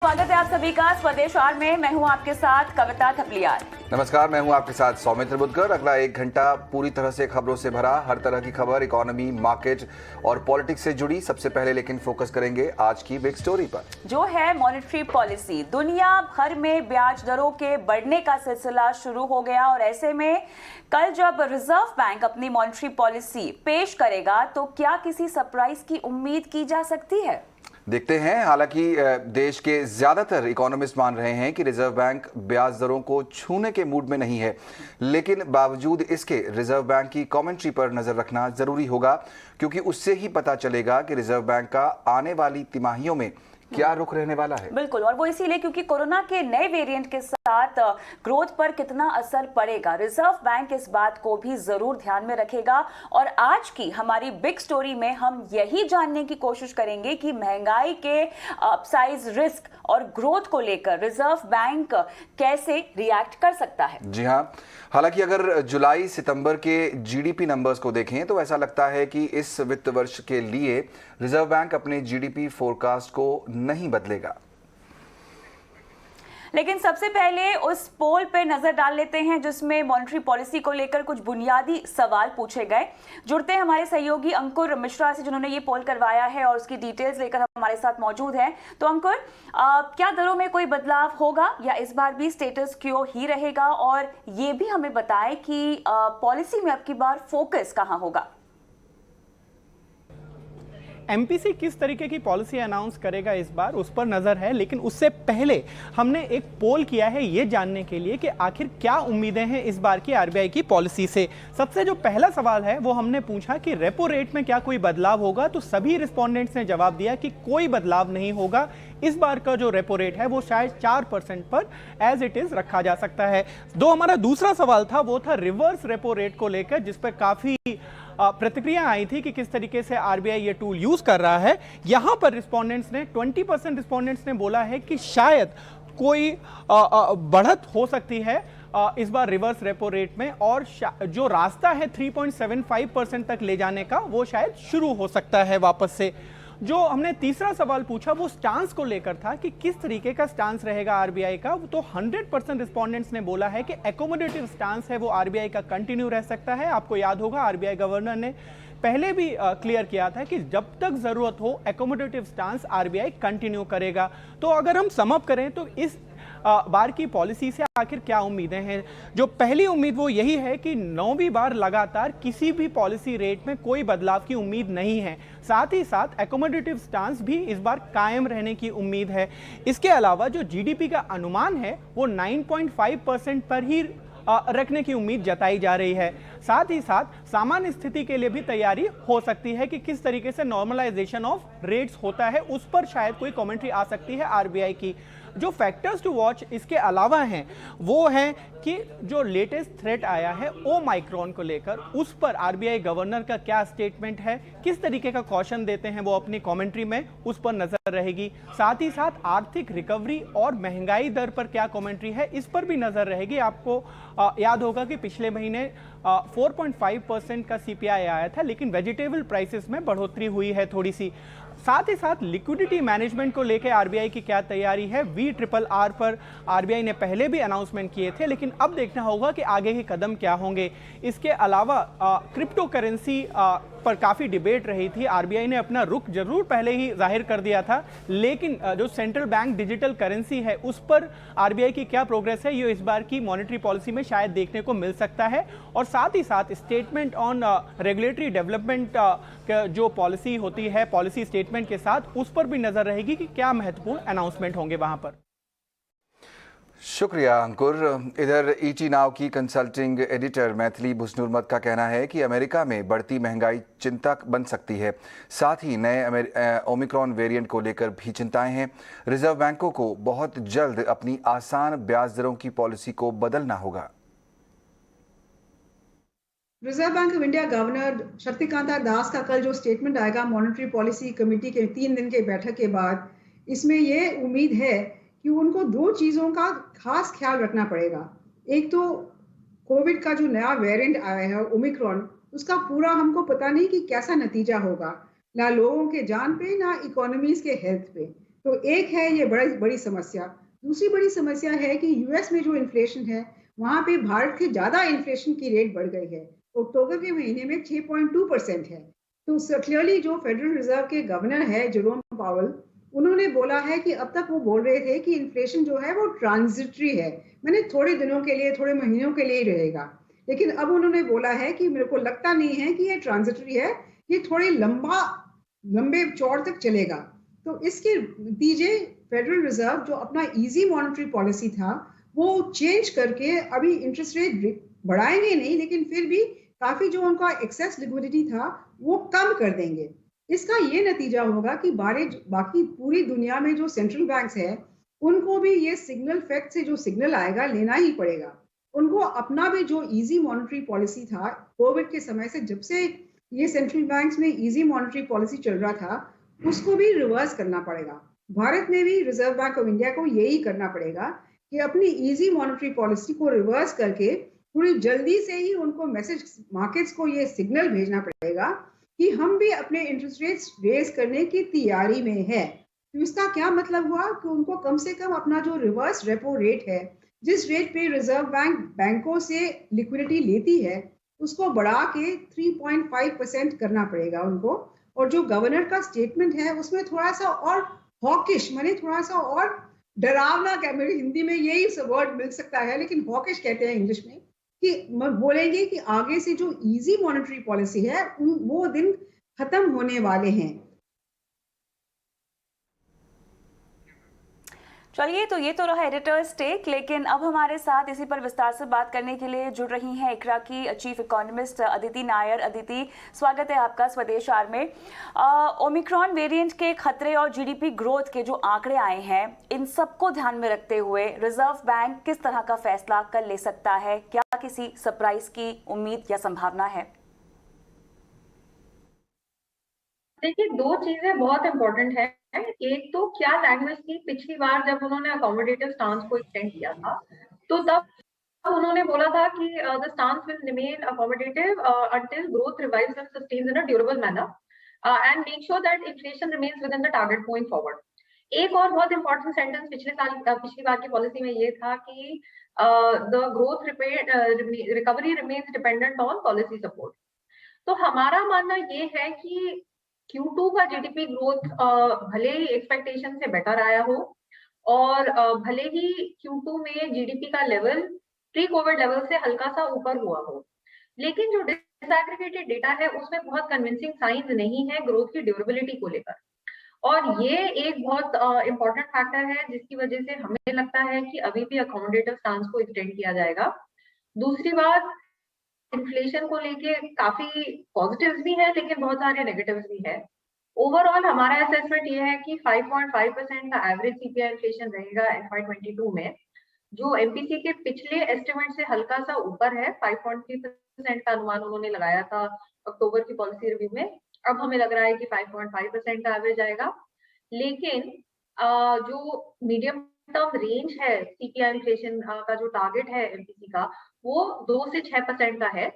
स्वागत है आप सभी का स्वदेश आर में। मैं हूं आपके साथ कविता थपलियाल। नमस्कार, मैं हूं आपके साथ सौमित्र बुद्धकर। अगला 1 घंटा पूरी तरह से खबरों से भरा, हर तरह की खबर, इकोनॉमी, मार्केट और पॉलिटिक्स से जुड़ी। सबसे पहले लेकिन फोकस करेंगे आज की बिग स्टोरी पर, जो है मॉनेटरी पॉलिसी। दुनिया भर में ब्याज दरों के बढ़ने का सिलसिला शुरू हो गया और ऐसे में कल जब रिजर्व बैंक अपनी मॉनेटरी पॉलिसी पेश करेगा तो क्या किसी सरप्राइज की उम्मीद की जा सकती है? देखते हैं। हालांकि देश के ज्यादातर इकोनॉमिस्ट मान रहे हैं कि रिजर्व बैंक ब्याज दरों को छूने के मूड में नहीं है, लेकिन बावजूद इसके रिजर्व बैंक की कमेंट्री पर नजर रखना जरूरी होगा, क्योंकि उससे ही पता चलेगा कि रिजर्व बैंक का आने वाली तिमाहियों में क्या रुख रहने वाला है। बिल्कुल, और वो इसीलिए क्योंकि कोरोना के नए वेरिएंट के साथ ग्रोथ पर कितना असर पड़ेगा, रिजर्व बैंक इस बात को भी जरूर ध्यान में रखेगा। और आज की हमारी बिग स्टोरी में हम यही जानने की कोशिश करेंगे कि महंगाई के अपसाइज रिस्क और ग्रोथ को लेकर रिजर्व बैंक कैसे रिएक्ट कर सकता है। जी हाँ, हालांकि अगर जुलाई सितंबर के जीडीपी नंबर्स को देखें तो ऐसा लगता है कि इस वित्त वर्ष के लिए रिजर्व बैंक अपने जीडीपी फोरकास्ट को नहीं बदलेगा। लेकिन सबसे पहले उस पोल पे नजर डाल लेते हैं जिसमें मॉनेटरी पॉलिसी को लेकर कुछ बुनियादी सवाल पूछे गए। जुड़ते हैं हमारे सहयोगी अंकुर मिश्रा से, जिन्होंने ये पोल करवाया है और उसकी डिटेल्स लेकर हमारे साथ मौजूद हैं। तो अंकुर, क्या दरों में कोई बदलाव होगा या इस बार भी स्टेटस क्यो ही रहेगा? और ये भी हमें बताएं कि पॉलिसी में अब की बार फोकस कहाँ होगा? एमपीसी किस तरीके की पॉलिसी अनाउंस करेगा इस बार, उस पर नजर है। लेकिन उससे पहले हमने एक पोल किया है ये जानने के लिए कि आखिर क्या उम्मीदें हैं इस बार की आरबीआई की पॉलिसी से। सबसे जो पहला सवाल है वो हमने पूछा कि रेपो रेट में क्या कोई बदलाव होगा, तो सभी रिस्पोंडेंट्स ने जवाब दिया कि कोई बदलाव नहीं होगा। इस बार का जो रेपो रेट है वो शायद 4% पर एज इट इज रखा जा सकता है। हमारा दूसरा सवाल था वो था रिवर्स रेपो रेट को लेकर, जिस पर काफी प्रतिक्रिया आई थी कि किस तरीके से आरबीआई ये टूल यूज कर रहा है। यहां पर रिस्पोंडेंट्स ने 20% रिस्पोंडेंट्स ने बोला है कि शायद कोई बढ़त हो सकती है इस बार रिवर्स रेपो रेट में, और जो रास्ता है 3.75% तक ले जाने का वो शायद शुरू हो सकता है वापस से। जो हमने तीसरा सवाल पूछा वो स्टांस को लेकर था कि किस तरीके का स्टांस रहेगा आरबीआई का। तो 100% रिस्पोंडेंट्स ने बोला है कि एकोमोडेटिव स्टांस है वो आरबीआई का कंटिन्यू रह सकता है। आपको याद होगा आरबीआई गवर्नर ने पहले भी क्लियर किया था कि जब तक जरूरत हो एकोमोडेटिव स्टांस आरबीआई कंटिन्यू करेगा। तो अगर हम सम अप करें तो इस बार की पॉलिसी से आखिर क्या उम्मीदें हैं? जो पहली उम्मीद वो यही है कि 9वीं बार लगातार किसी भी पॉलिसी रेट में कोई बदलाव की उम्मीद नहीं है। साथ ही साथ एकोमोडेटिव स्टांस भी इस बार कायम रहने की उम्मीद है। इसके अलावा जो जीडीपी का अनुमान है वो 9.5% पर ही रखने की उम्मीद जताई जा रही है। साथ ही साथ सामान्य स्थिति के लिए भी तैयारी हो सकती है कि किस तरीके से नॉर्मलाइजेशन ऑफ रेट्स होता है, उस पर शायद कोई कमेंट्री आ सकती है आरबीआई की। जो फैक्टर्स टू वॉच इसके अलावा हैं वो है कि जो लेटेस्ट थ्रेट आया है ओमाइक्रॉन को लेकर, उस पर आरबीआई गवर्नर का क्या स्टेटमेंट है, किस तरीके का कॉशन देते हैं वो अपनी कमेंट्री में, उस पर नजर रहेगी। साथ ही साथ आर्थिक रिकवरी और महंगाई दर पर क्या कमेंट्री है, इस पर भी नजर रहेगी। आपको याद होगा कि पिछले महीने 4.5% का सीपीआई आया था, लेकिन वेजिटेबल प्राइसेस में बढ़ोतरी हुई है थोड़ी सी। साथ ही साथ लिक्विडिटी मैनेजमेंट को लेकर आरबीआई की क्या तैयारी है। VRRR पर आरबीआई ने पहले भी अनाउंसमेंट किए थे, लेकिन अब देखना होगा कि आगे के कदम क्या होंगे। इसके अलावा क्रिप्टो करेंसी पर काफ़ी डिबेट रही थी। आरबीआई ने अपना रुख जरूर पहले ही जाहिर कर दिया था, लेकिन जो सेंट्रल बैंक डिजिटल करेंसी है उस पर आरबीआई की क्या प्रोग्रेस है ये इस बार की मॉनेटरी पॉलिसी में शायद देखने को मिल सकता है। और साथ ही साथ स्टेटमेंट ऑन रेगुलेटरी डेवलपमेंट जो पॉलिसी होती है, पॉलिसी स्टेटमेंट के साथ, उस पर भी नजर रहेगी कि क्या महत्वपूर्ण अनाउंसमेंट होंगे वहां पर। शुक्रिया अंकुर। इधर ईटी नाव की कंसल्टिंग एडिटर मैथिली भुसनुरमत का कहना है कि अमेरिका में बढ़ती महंगाई चिंता बन सकती है। साथ ही नए ओमिक्रॉन वेरिएंट को लेकर भी चिंताएं हैं। रिजर्व बैंकों को बहुत जल्द अपनी आसान ब्याज दरों की पॉलिसी को बदलना होगा। Reserve Bank of India governor Shaktikanta Das का कल जो स्टेटमेंट आएगा मॉनेटरी पॉलिसी कमेटी के 3 दिन के बैठक के बाद, इसमें ये उम्मीद है कि उनको 2 चीज़ों का खास ख्याल रखना पड़ेगा। एक तो कोविड का जो नया वेरिएंट आया है ओमिक्रॉन, उसका पूरा हमको पता नहीं कि कैसा नतीजा होगा, ना लोगों के जान पे ना इकोनॉमीज के हेल्थ पे। तो एक है ये बड़ी बड़ी समस्या। दूसरी बड़ी समस्या है कि यूएस में जो इन्फ्लेशन है, वहाँ पे भारत से ज़्यादा इन्फ्लेशन की रेट बढ़ गई है। अक्टूबर के महीने में 6.2% है। तो क्लियरली जो फेडरल रिजर्व के गवर्नर है जेरोम पावेल, उन्होंने बोला है कि अब तक वो बोल रहे थे कि इन्फ्लेशन जो है वो ट्रांजिटरी है, माने थोड़े दिनों के लिए, थोड़े महीनों के लिए ही रहेगा। लेकिन अब उन्होंने बोला है कि मेरे को लगता नहीं है कि ये ट्रांजिटरी है, ये थोड़े लंबे चौड़ तक चलेगा। तो इसके नतीजे फेडरल रिजर्व जो अपना इजी मॉनेटरी पॉलिसी था वो चेंज करके अभी इंटरेस्ट रेट बढ़ाएंगे नहीं, लेकिन फिर भी काफी जो उनका एक्सेस लिक्विडिटी था वो कम कर देंगे। इसका ये नतीजा होगा कि बाकी पूरी दुनिया में जो सेंट्रल बैंक्स है उनको भी ये सिग्नल फैक्ट से जो सिग्नल आएगा लेना ही पड़ेगा। उनको अपना भी जो इजी मॉनेटरी पॉलिसी था कोविड के समय से, जब से ये सेंट्रल बैंक्स में इजी मॉनेटरी पॉलिसी चल रहा था, उसको भी रिवर्स करना पड़ेगा। भारत में भी रिजर्व बैंक ऑफ इंडिया को यही करना पड़ेगा कि अपनी इजी मॉनेटरी पॉलिसी को रिवर्स करके थोड़ी जल्दी से ही उनको मैसेज मार्केट्स को ये सिग्नल भेजना पड़ेगा कि हम भी अपने इंटरेस्ट रेट्स रेज करने की तैयारी में है। तो इसका क्या मतलब हुआ कि उनको कम से कम अपना जो रिवर्स रेपो रेट है, जिस रेट पे रिजर्व बैंक बैंकों से लिक्विडिटी लेती है, उसको बढ़ा के 3.5% करना पड़ेगा उनको। और जो गवर्नर का स्टेटमेंट है उसमें थोड़ा सा और हॉकिश, माने थोड़ा सा और डरावना, क्या मेरी हिंदी में यही वर्ड मिल सकता है लेकिन हॉकिश कहते हैं इंग्लिश में, कि बोलेंगे कि आगे से जो इजी मॉनेटरी पॉलिसी है वो दिन खत्म होने वाले हैं। चलिए, तो ये तो रहा एडिटर्स टेक, लेकिन अब हमारे साथ इसी पर विस्तार से बात करने के लिए जुड़ रही हैं इकरा की चीफ इकोनॉमिस्ट अदिति नायर। अदिति, स्वागत है आपका स्वदेश आर में। ओमिक्रॉन वेरिएंट के खतरे और जीडीपी ग्रोथ के जो आंकड़े आए हैं, इन सबको ध्यान में रखते हुए रिजर्व बैंक किस तरह का फैसला कर ले सकता है? क्या किसी सरप्राइज की उम्मीद या संभावना है? देखिए, दो चीजें बहुत इंपॉर्टेंट है। एक तो क्या लैंग्वेज थी पिछली बार जब उन्होंने अकोमोडेटिव स्टांस को एक्सटेंड किया था, तो तब उन्होंने बोला था कि the stance will remain accommodative until growth revives and sustains in a durable manner and make sure that inflation remains within the target going forward. एक और बहुत इंपॉर्टेंट सेंटेंस पिछली बार की पॉलिसी में ये था कि the growth recovery remains dependent on policy support. तो हमारा मानना ये है कि Q2 का जीडीपी ग्रोथ भले ही एक्सपेक्टेशन से बेटर आया हो और भले ही Q2 में जीडीपी का लेवल प्री कोविड लेवल से हल्का सा ऊपर हुआ हो, लेकिन जो डिसएग्रीगेटेड डेटा है उसमें बहुत कन्विंसिंग साइंस नहीं है ग्रोथ की ड्यूरेबिलिटी को लेकर। और ये एक बहुत इंपॉर्टेंट फैक्टर है जिसकी वजह से हमें लगता है कि अभी भी अकोमोडेटिव स्टांस को एक्सटेंड किया जाएगा। दूसरी बात, इन्फ्लेशन को लेके काफी पॉजिटिव्स भी है लेकिन बहुत सारे नेगेटिव्स भी है। ओवरऑल हमारा असेसमेंट ये है कि 5.5% का एवरेज सीपीआई इन्फ्लेशन रहेगा FY22 में, जो एमपीसी के पिछले एस्टिमेट से हल्का सा ऊपर है। 5.3% का अनुमान उन्होंने लगाया था अक्टूबर की पॉलिसी रिव्यू में, अब हमें लग रहा है कि 5.5% का एवरेज आएगा। लेकिन जो मीडियम टर्म रेंज है सीपीआई इन्फ्लेशन का, जो टारगेट है एमपीसी का, वो 2 से 6% का है।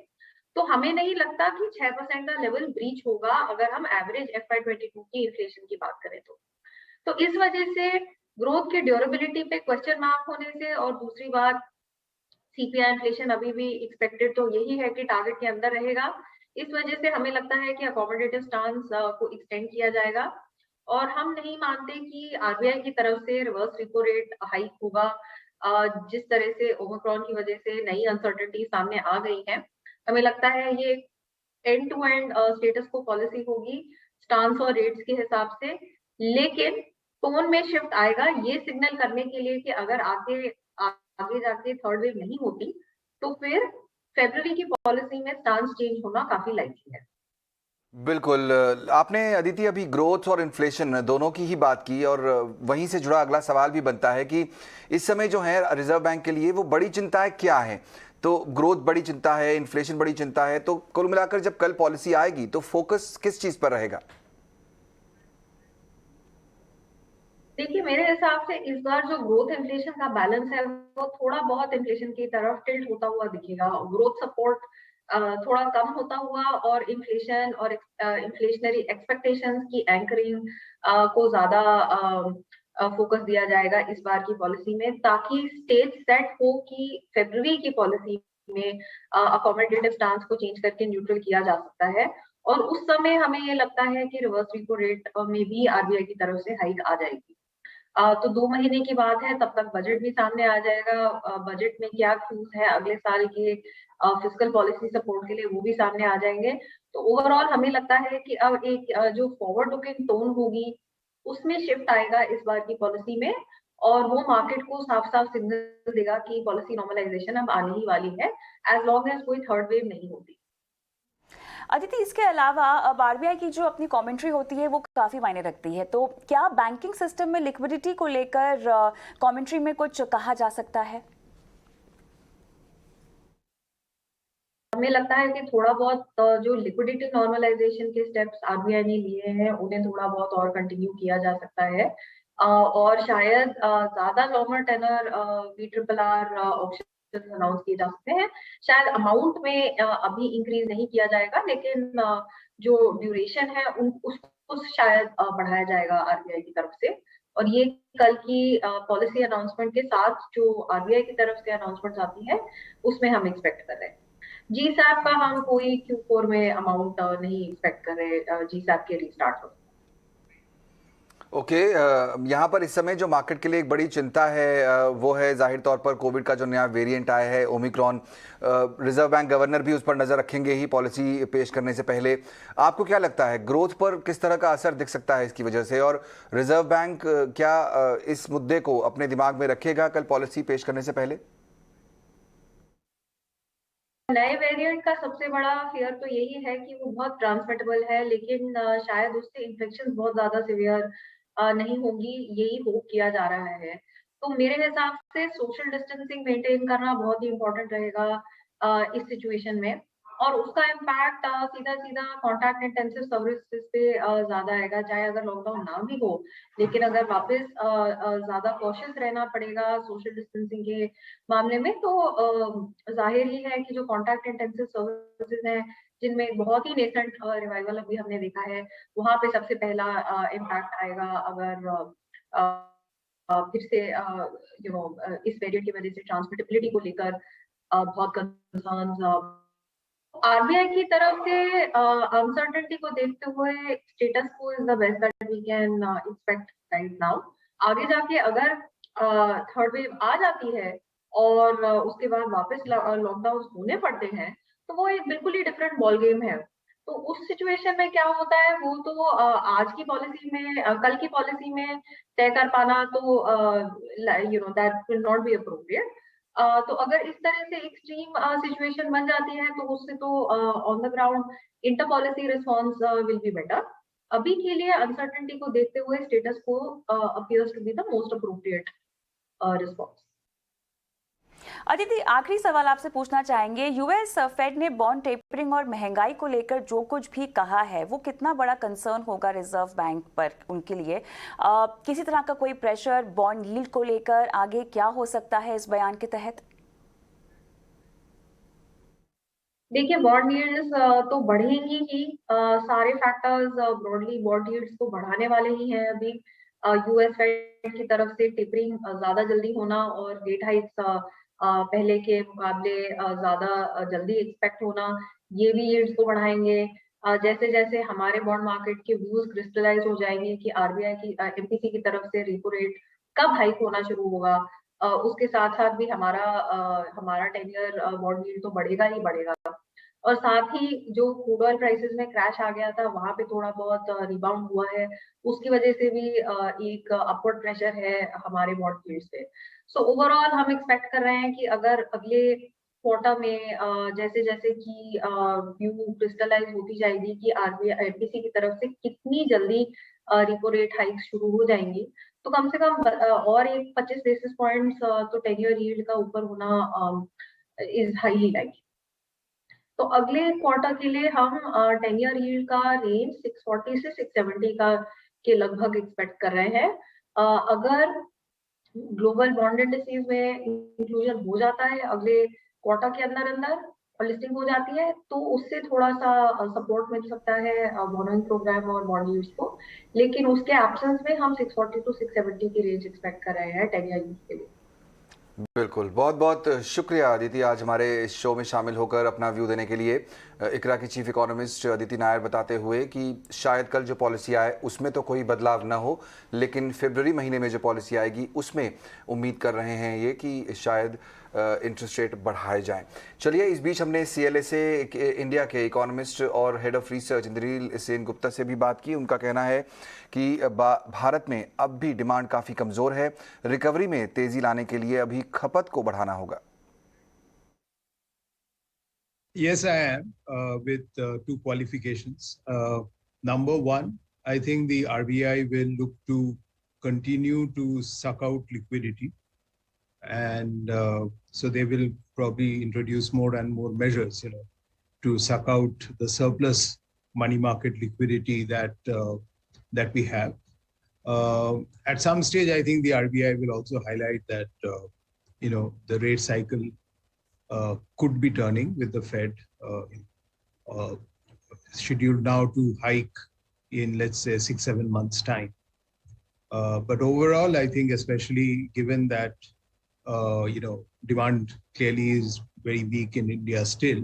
तो हमें नहीं लगता कि 6% का लेवल ब्रीच होगा अगर हम एवरेज FY22 की इन्फ्लेशन की बात करें तो इस वजह से ग्रोथ के ड्यूरेबिलिटी पे क्वेश्चन मार्क होने से, और दूसरी बात सीपीआई इन्फ्लेशन अभी भी एक्सपेक्टेड तो यही है कि टारगेट के अंदर रहेगा, इस वजह से हमें लगता है कि अकोमोडेटिव स्टांस को एक्सटेंड किया जाएगा। और हम नहीं मानते कि आरबीआई की तरफ से रिवर्स रेपो रेट हाइक होगा। जिस तरह से ओमिक्रॉन की वजह से नई अनसर्टेनिटी सामने आ गई है, हमें लगता है ये एंड टू एंड स्टेटस को पॉलिसी होगी स्टांस और रेट्स के हिसाब से, लेकिन टोन में शिफ्ट आएगा ये सिग्नल करने के लिए कि अगर आगे जाके थर्ड वेव नहीं होती तो फिर फरवरी की पॉलिसी में स्टांस चेंज होना काफी लाइकली है। बिल्कुल, आपने अदिति अभी ग्रोथ और इन्फ्लेशन दोनों की ही बात की, और वहीं से जुड़ा अगला सवाल भी बनता है कि इस समय जो है रिजर्व बैंक के लिए वो बड़ी चिंताएं क्या है? तो ग्रोथ बड़ी चिंता है, इन्फ्लेशन बड़ी चिंता है, तो कुल मिलाकर जब कल पॉलिसी आएगी तो फोकस किस चीज पर रहेगा? देखिए, मेरे हिसाब से इस बार जो ग्रोथ इन्फ्लेशन का बैलेंस है वो थोड़ा बहुत इन्फ्लेशन की तरफ टिल्ट होता हुआ दिखेगा। ग्रोथ सपोर्ट थोड़ा कम होता हुआ और इन्फ्लेशन और इन्फ्लेशनरी एक्सपेक्टेशंस की एंकरिंग को ज्यादा फोकस दिया जाएगा इस बार की पॉलिसी में, ताकि स्टेज सेट हो कि फरवरी की पॉलिसी में अकोमोडेटिव स्टांस को चेंज करके न्यूट्रल किया जा सकता है। और उस समय हमें ये लगता है कि रिवर्स रेपो रेट में भी आरबीआई की तरफ से हाइक आ जाएगी। तो 2 महीने की बात है, तब तक बजट भी सामने आ जाएगा। बजट में क्या क्यूज है अगले साल के फिस्कल पॉलिसी सपोर्ट के लिए, वो भी सामने आ जाएंगे। तो ओवरऑल हमें लगता है कि अब एक जो फॉरवर्ड लुकिंग टोन होगी उसमें शिफ्ट आएगा इस बार की पॉलिसी में, और वो मार्केट को साफ साफ सिग्नल देगा कि पॉलिसी नॉर्मलाइजेशन अब आने ही वाली है, एज लॉन्ग एज कोई थर्ड वेव नहीं होती। अदिति, इसके अलावा अब आरबीआई की जो अपनी कमेंट्री होती है वो काफी मायने रखती है, तो क्या बैंकिंग सिस्टम में लिक्विडिटी को लेकर कमेंट्री में कुछ कहा जा सकता है? हमें लगता है कि थोड़ा बहुत जो लिक्विडिटी नॉर्मलाइजेशन के स्टेप्स आरबीआई ने लिए हैं उन्हें थोड़ा बहुत और कंटिन्यू किया जा सकता है, और शायद ज्यादा longer tenor BRRR option announce किए जा सकते हैं। शायद अमाउंट में अभी इंक्रीज नहीं किया जाएगा, लेकिन जो ड्यूरेशन है उसको शायद बढ़ाया जाएगा आरबीआई की तरफ से। और ये कल की पॉलिसी अनाउंसमेंट के साथ जो आरबीआई की तरफ से अनाउंसमेंट आती है उसमें हम एक्सपेक्ट कर रहे हैं। जीसैप का हम कोई Q4 में अमाउंट नहीं एक्सपेक्ट कर रहे जीसैप के रीस्टार्ट हो। ओके, यहाँ पर इस समय जो मार्केट के लिए एक बड़ी चिंता है वो है जाहिर तौर पर कोविड का जो नया वेरिएंट आया है ओमिक्रॉन। रिजर्व बैंक गवर्नर भी उस पर नजर रखेंगे ही पॉलिसी पेश करने से पहले। आपको क्या लगता है ग्रोथ पर किस तरह का असर दिख सकता है इसकी वजह से, और रिजर्व बैंक क्या इस मुद्दे को अपने दिमाग में रखेगा कल पॉलिसी पेश करने से पहले? नए वेरिएंट का सबसे बड़ा फियर तो यही है कि वो बहुत ट्रांसमिटेबल है, लेकिन शायद उससे इन्फेक्शन बहुत ज्यादा सिवियर नहीं होंगी, यही होप किया जा रहा है। तो मेरे हिसाब से सोशल डिस्टेंसिंग मेंटेन करना बहुत ही इम्पोर्टेंट रहेगा इस सिचुएशन में, और उसका इम्पैक्ट सीधा सीधा कॉन्टैक्ट इंटेंसिव सर्विसेज पे ज्यादा आएगा। चाहे अगर लॉकडाउन ना भी हो, लेकिन अगर वापस ज्यादा कॉशियस रहना पड़ेगा सोशल डिस्टेंसिंग के मामले में, तो जाहिर ही है कि जो कॉन्टैक्ट इंटेंसिव सर्विसेज हैं जिनमें बहुत ही नेसेंट रिवाइवल अभी हमने देखा है, वहां पे सबसे पहला इम्पैक्ट आएगा अगर फिर से इस वेरिएंट की वजह से ट्रांसमिटेबिलिटी को लेकर बहुत कंसर्न्स। आरबीआई की तरफ से अनसर्टेनिटी को देखते हुए status quo is the best that we can expect right now. आगे जाके अगर थर्ड वेव आ जाती है और उसके बाद वापस लॉकडाउन होने पड़ते हैं, तो वो एक बिल्कुल ही डिफरेंट बॉल गेम है। तो उस सिचुएशन में क्या होता है वो तो आज की पॉलिसी में कल की पॉलिसी में तय कर पाना तो that will not be appropriate. तो अगर इस तरह से एक्सट्रीम सिचुएशन बन जाती है तो उससे तो on the ground inter policy response will be better. अभी के लिए अनसर्टेनिटी को देखते हुए status quo appears to be the most appropriate response. Aditi, आखिरी सवाल आपसे पूछना चाहेंगे, यूएस फेड ने बॉन्ड टेपरिंग और महंगाई को लेकर जो कुछ भी कहा है वो कितना बड़ा कंसर्न होगा रिजर्व बैंक पर उनके लिए? किसी तरह का कोई प्रेशर बॉन्ड यील्ड को लेकर आगे क्या हो सकता है इस बयान के तहत? देखिए, बॉन्ड यील्ड्स तो बढ़ेंगी ही, सारे फैक्टर्स ब्रॉडली बॉन्ड यील्ड्स को बढ़ाने वाले ही हैं। अभी यूएस फेड की तरफ से टेपरिंग ज्यादा जल्दी होना और रेट हाइक्स पहले के मुकाबले ज्यादा जल्दी एक्सपेक्ट होना, ये भी यील्ड्स को बढ़ाएंगे। जैसे जैसे हमारे बॉन्ड मार्केट के व्यूज क्रिस्टलाइज हो जाएंगे कि आरबीआई की एमपीसी की तरफ से रेपो रेट कब हाइक होना शुरू होगा, उसके साथ साथ भी हमारा 10 ईयर बॉन्ड यील्ड तो बढ़ेगा ही बढ़ेगा। और साथ ही जो क्रूड ऑयल प्राइसेस में क्रैश आ गया था वहां पे थोड़ा बहुत रिबाउंड हुआ है, उसकी वजह से भी एक अपवर्ड प्रेशर है हमारे बॉन्ड यील्ड्स पे। सो ओवरऑल हम एक्सपेक्ट कर रहे हैं कि अगर अगले क्वार्टर में जैसे जैसे कि व्यू क्रिस्टलाइज होती जाएगी कि आरबीआई एमपीसी की तरफ से कितनी जल्दी रिपो रेट हाइक शुरू हो जाएंगी, तो कम से कम और एक 25 बेसिस पॉइंट्स तो 10 ईयर यील्ड का ऊपर होना इज हाईली लाइकली। तो अगले क्वार्टर के लिए हम 10 ईयर यील्ड का रेंज 640 से 670 का के लगभग एक्सपेक्ट कर रहे हैं। अगर ग्लोबल बॉन्ड इंडिसेस में इंक्लूजन हो जाता है अगले क्वार्टर के अंदर लिस्टिंग हो जाती है तो उससे थोड़ा सा सपोर्ट मिल सकता है बॉर्डरिंग प्रोग्राम और बॉन्ड यूज को, लेकिन उसके एब्सेंस में हम 640 टू 670 की रेंज एक्सपेक्ट कर रहे हैं 10 ईयर यूज के लिए। बिल्कुल, बहुत बहुत शुक्रिया अदिति, आज हमारे इस शो में शामिल होकर अपना व्यू देने के लिए। इकरा की चीफ इकोनॉमिस्ट अदिति नायर बताते हुए कि शायद कल जो पॉलिसी आए उसमें तो कोई बदलाव ना हो, लेकिन फरवरी महीने में जो पॉलिसी आएगी उसमें उम्मीद कर रहे हैं ये कि शायद इंटरेस्ट रेट बढ़ाए जाएं। चलिए, इस बीच हमने CLA से इंडिया के इकोनॉमिस्ट और head of research Indranil Sen Gupta से भी बात की। उनका कहना है कि भारत में अब भी डिमांड काफ़ी कमज़ोर है, रिकवरी में तेज़ी लाने के लिए अभी खपत को बढ़ाना होगा। Yes, I am with two qualifications. Number one, I think the RBI will look to continue to suck out liquidity, and so they will probably introduce more and more measures, to suck out the surplus money market liquidity that we have. At some stage, I think the RBI will also highlight that the rate cycle could be turning with the Fed scheduled now to hike in, let's say, 6-7 months' time. But overall, I think, especially given that demand clearly is very weak in India still,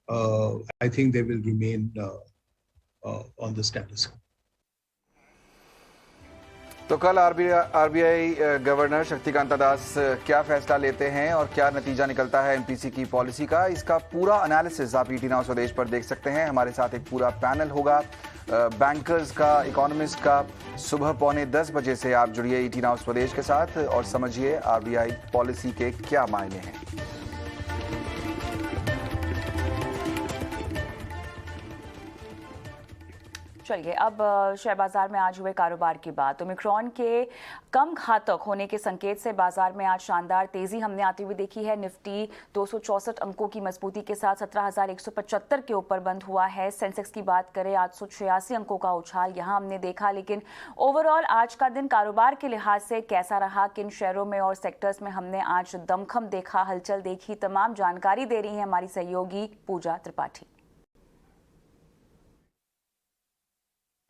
I think they will remain on the status quo. तो कल RBI governor Shaktikanta दास क्या फैसला लेते हैं और क्या नतीजा निकलता है MPC की पॉलिसी का, इसका पूरा एनालिसिस आप ET Now स्वदेश पर देख सकते हैं। हमारे साथ एक पूरा पैनल होगा बैंकर्स का, इकोनॉमिस्ट का। सुबह 9:45 बजे से आप जुड़िए ET Now स्वदेश के साथ और समझिए RBI पॉलिसी के क्या मायने हैं। चलिए, अब शेयर बाजार में आज हुए कारोबार की बात। ओमिक्रॉन के कम घातक होने के संकेत से बाजार में आज शानदार तेजी हमने आती हुई देखी है। निफ्टी 264 अंकों की मजबूती के साथ 17,175 के ऊपर बंद हुआ है। सेंसेक्स की बात करें, 886 अंकों का उछाल यहां हमने देखा। लेकिन ओवरऑल आज का दिन कारोबार के लिहाज से कैसा रहा, किन शेयरों में और सेक्टर्स में हमने आज दमखम देखा, हलचल देखी, तमाम जानकारी दे रही है हमारी सहयोगी पूजा त्रिपाठी।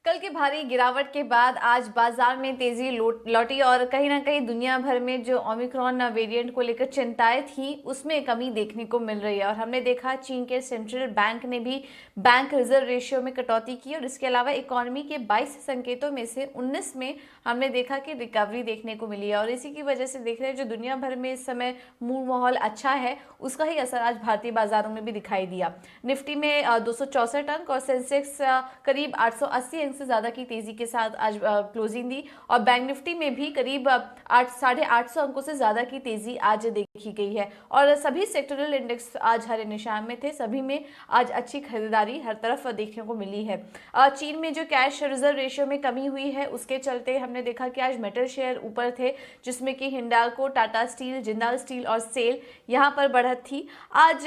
कल की भारी गिरावट के बाद आज बाजार में तेजी लौटी और कहीं ना कहीं दुनिया भर में जो ओमिक्रॉन वेरिएंट को लेकर चिंताएं थी उसमें कमी देखने को मिल रही है। और हमने देखा चीन के सेंट्रल बैंक ने भी बैंक रिजर्व रेशियो में कटौती की और इसके अलावा इकोनॉमी के 22 संकेतों में से 19 में हमने देखा कि रिकवरी देखने को मिली है। और इसी की वजह से देख रहे हैं जो दुनिया भर में इस समय मूड माहौल अच्छा है उसका ही असर आज भारतीय बाजारों में भी दिखाई दिया। निफ्टी में 264 अंक और सेंसेक्स करीब 880 अंक से ज्यादा की तेजी के साथ आज क्लोजिंग दी और बैंक निफ्टी में भी करीब 850 अंकों से ज्यादा की तेजी आज देखी गई है। और सभी सेक्टोरल इंडेक्स आज हरे निशान में थे, सभी में आज अच्छी खरीदारी हर तरफ देखने को मिली है। चीन में जो कैश रिजर्व रेशियो में कमी हुई है उसके चलते हमने देखा कि आज मेटल शेयर ऊपर थे, जिसमें कि हिंडाल्को, टाटा स्टील, जिंदाल स्टील और सेल यहाँ पर बढ़त थी। आज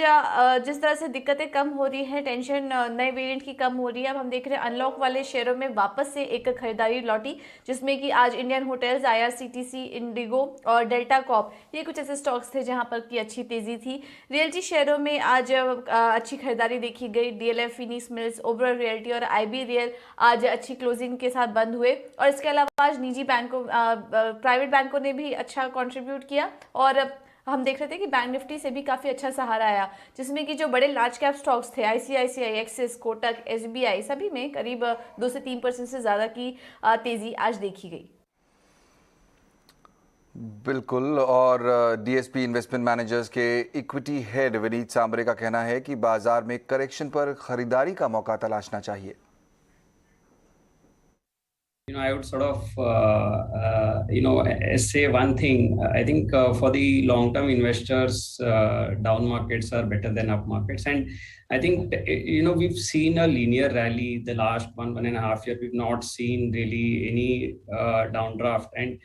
जिस तरह से दिक्कतें कम हो रही है, टेंशन नए वेरिएंट की कम हो रही है, अब हम देख रहे हैं अनलॉक वाले शेयरों में वापस से एक खरीदारी लौटी, जिसमें कि आज इंडियन होटल्स, IRCTC, इंडिगो और डेल्टा कॉप ये कुछ ऐसे स्टॉक्स थे जहां पर की अच्छी तेजी थी। रियल्टी शेयरों में आज अच्छी खरीदारी देखी गई। DLF, Phoenix mills, Oberoi realty और IB रियल आज अच्छी क्लोजिंग के साथ बंद हुए। और इसके अलावा आज निजी बैंकों, प्राइवेट बैंकों ने भी अच्छा कंट्रीब्यूट किया और हम देख रहे थे कि बैंक निफ्टी से भी काफी अच्छा सहारा आया, जिसमें कि जो बड़े लार्ज कैप स्टॉक्स थे ICICI, एक्सिस, कोटक, SBI सभी में करीब 2 से 3% से ज्यादा की तेजी आज देखी गई। बिल्कुल। और DSP इन्वेस्टमेंट मैनेजर्स के इक्विटी हेड विनीत सांबरे का कहना है कि बाजार में करेक्शन पर खरीदारी का मौका तलाशना चाहिए। I would sort of, say one thing. I think for the long-term investors, down markets are better than up markets. And I think, we've seen a linear rally the last 1.5 years. We've not seen really any downdraft. And,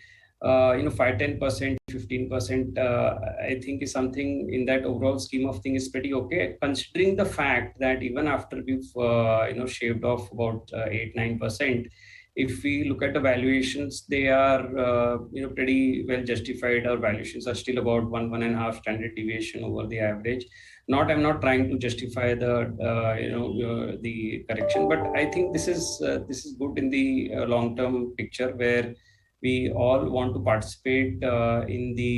5-10%, 15%, I think is something in that overall scheme of things is pretty okay, considering the fact that even after we've, shaved off about 8-9%, if we look at the valuations, they are pretty well justified. Our valuations are still about 1.5 standard deviation over the average. I'm not trying to justify the correction, but I think this is good in the long-term picture, where we all want to participate in the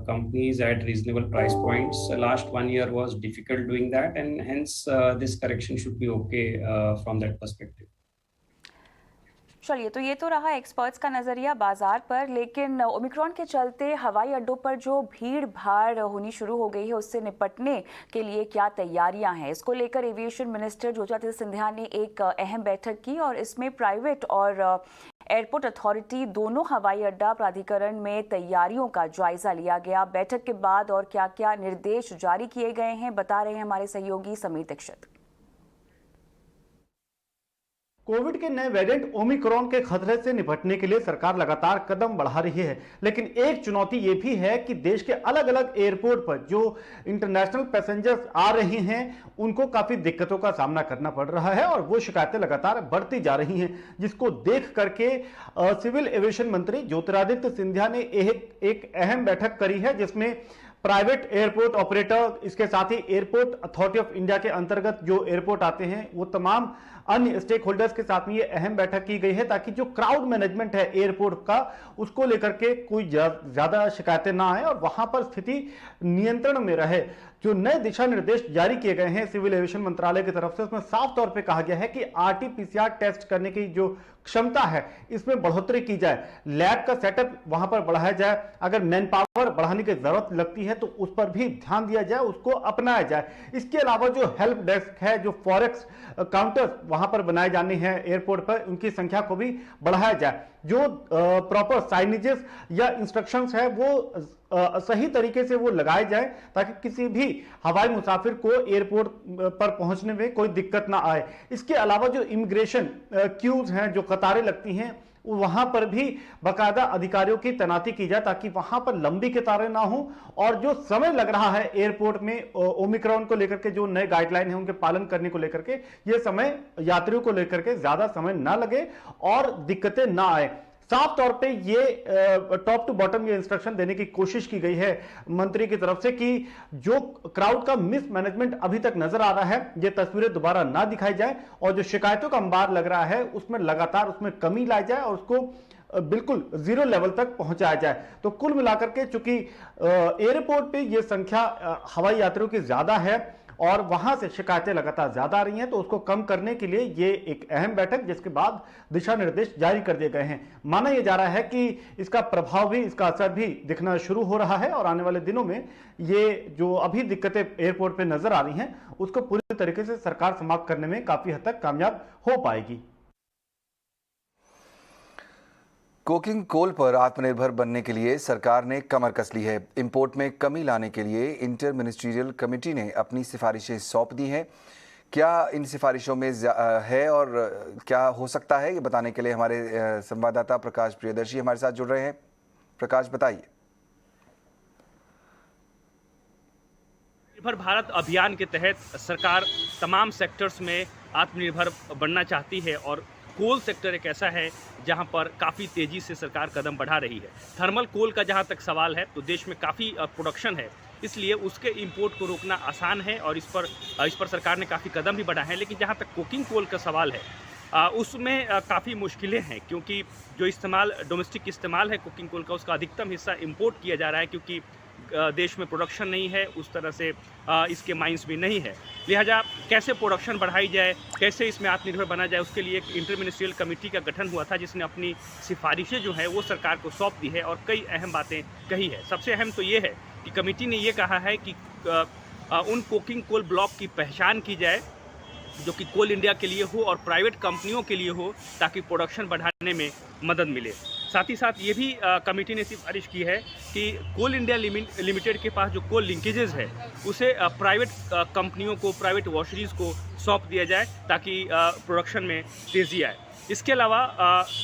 companies at reasonable price points. Last 1 year was difficult doing that, and hence this correction should be okay from that perspective. चलिए, तो ये तो रहा experts का नज़रिया बाजार पर, लेकिन ओमिक्रॉन के चलते हवाई अड्डों पर जो भीड़ भाड़ होनी शुरू हो गई है, उससे निपटने के लिए क्या तैयारियां हैं? इसको लेकर एविएशन मिनिस्टर ज्योतिरादित्य सिंधिया ने एक अहम बैठक की और इसमें प्राइवेट और एयरपोर्ट अथॉरिटी दोनों हवाई अड्डा प्राधिकरण में तैयारियों का जायजा लिया गया। बैठक के बाद और क्या क्या निर्देश जारी किए गए हैं, बता रहे हैं हमारे सहयोगी समीर दीक्षित। कोविड के नए वेरिएंट ओमिक्रॉन के खतरे से निपटने के लिए सरकार लगातार कदम बढ़ा रही है, लेकिन एक चुनौती ये भी है कि देश के अलग अलग एयरपोर्ट पर जो इंटरनेशनल पैसेंजर्स आ रहे हैं उनको काफी दिक्कतों का सामना करना पड़ रहा है और वो शिकायतें लगातार बढ़ती जा रही हैं, जिसको देख करके सिविल एविएशन मंत्री ज्योतिरादित्य सिंधिया ने एक अहम बैठक करी है, जिसमें प्राइवेट एयरपोर्ट ऑपरेटर, इसके साथ ही एयरपोर्ट अथॉरिटी ऑफ इंडिया के अंतर्गत जो एयरपोर्ट आते हैं वो तमाम अन्य स्टेक होल्डर्स के साथ में ये अहम बैठक की गई है, ताकि जो क्राउड मैनेजमेंट है एयरपोर्ट का उसको लेकर के कोई ज्यादा शिकायतें ना आए और वहां पर स्थिति नियंत्रण में रहे। जो नए दिशा निर्देश जारी किए गए हैं सिविल एविएशन मंत्रालय की तरफ से, उसमें साफ तौर पे कहा गया है कि आरटी-पीसीआर टेस्ट करने की जो क्षमता है इसमें बढ़ोतरी की जाए, लैब का सेटअप वहां पर बढ़ाया जाए, अगर मैन पावर बढ़ाने की जरूरत लगती है तो उस पर भी ध्यान दिया जाए, उसको अपनाया जाए। इसके अलावा जो हेल्प डेस्क है, जो फॉरेक्स काउंटर वहां पर बनाए जाने हैं एयरपोर्ट पर, उनकी संख्या को भी बढ़ाया जाए। जो प्रॉपर साइनेजेस या इंस्ट्रक्शंस है वो सही तरीके से वो लगाए जाए, ताकि किसी भी हवाई मुसाफिर को एयरपोर्ट पर पहुंचने में कोई दिक्कत ना आए। इसके अलावा जो इमिग्रेशन क्यूज हैं, जो कतारें लगती हैं, वहां पर भी बाकायदा अधिकारियों की तैनाती की जाए, ताकि वहां पर लंबी कतारें ना हो और जो समय लग रहा है एयरपोर्ट में ओमिक्रॉन को लेकर के जो नए गाइडलाइन है उनके पालन करने को लेकर के, ये समय यात्रियों को लेकर के ज्यादा समय ना लगे और दिक्कतें ना आए। साफ तौर पे ये टॉप टू बॉटम ये इंस्ट्रक्शन देने की कोशिश की गई है मंत्री की तरफ से कि जो क्राउड का मिसमैनेजमेंट अभी तक नजर आ रहा है, ये तस्वीरें दोबारा ना दिखाई जाए और जो शिकायतों का अंबार लग रहा है उसमें लगातार उसमें कमी लाई जाए और उसको बिल्कुल जीरो लेवल तक पहुंचाया जाए। तो कुल मिलाकर के चूंकि एयरपोर्ट पे ये संख्या हवाई यात्रियों की ज्यादा है और वहां से शिकायतें लगातार ज्यादा आ रही हैं, तो उसको कम करने के लिए ये एक अहम बैठक, जिसके बाद दिशा निर्देश जारी कर दिए गए हैं। माना यह जा रहा है कि इसका प्रभाव भी, इसका असर भी दिखना शुरू हो रहा है और आने वाले दिनों में ये जो अभी दिक्कतें एयरपोर्ट पे नजर आ रही हैं उसको पूरी तरीके से सरकार समाप्त करने में काफी हद तक कामयाब हो पाएगी। कोकिंग कोल पर आत्मनिर्भर बनने के लिए सरकार ने कमर कस ली है। इंपोर्ट में कमी लाने के लिए इंटर मिनिस्ट्रियल कमेटी ने अपनी सिफारिशें सौंप दी हैं। क्या इन सिफारिशों में है और क्या हो सकता है, ये बताने के लिए हमारे संवाददाता प्रकाश प्रियदर्शी हमारे साथ जुड़ रहे हैं। प्रकाश, बताइए। आत्मनिर्भर भारत अभियान के तहत सरकार तमाम सेक्टर्स में आत्मनिर्भर बनना चाहती है और कोल सेक्टर एक ऐसा है जहां पर काफ़ी तेज़ी से सरकार कदम बढ़ा रही है। थर्मल कोल का जहां तक सवाल है तो देश में काफ़ी प्रोडक्शन है, इसलिए उसके इंपोर्ट को रोकना आसान है और इस पर सरकार ने काफ़ी कदम भी बढ़ाए हैं। लेकिन जहां तक कोकिंग कोल का सवाल है उसमें काफ़ी मुश्किलें हैं, क्योंकि जो डोमेस्टिक इस्तेमाल है कोकिंग कोल का, उसका अधिकतम हिस्सा इंपोर्ट किया जा रहा है, क्योंकि देश में प्रोडक्शन नहीं है, उस तरह से इसके माइंस भी नहीं है। लिहाजा कैसे प्रोडक्शन बढ़ाई जाए, कैसे इसमें आत्मनिर्भर बना जाए, उसके लिए एक इंटर मिनिस्ट्रियल कमेटी का गठन हुआ था, जिसने अपनी सिफारिशें जो है वो सरकार को सौंप दी है और कई अहम बातें कही है। सबसे अहम तो ये है कि कमेटी ने ये कहा है कि उन कोकिंग कोल ब्लॉक की पहचान की जाए जो कि कोल इंडिया के लिए हो और प्राइवेट कंपनियों के लिए हो, ताकि प्रोडक्शन बढ़ाने में मदद मिले। साथ ही साथ ये भी कमेटी ने सिफारिश की है कि कोल इंडिया लिमिटेड के पास जो कोल लिंकेजेस है उसे प्राइवेट कंपनियों को, प्राइवेट वॉशरीज को सौंप दिया जाए, ताकि प्रोडक्शन में तेज़ी आए। इसके अलावा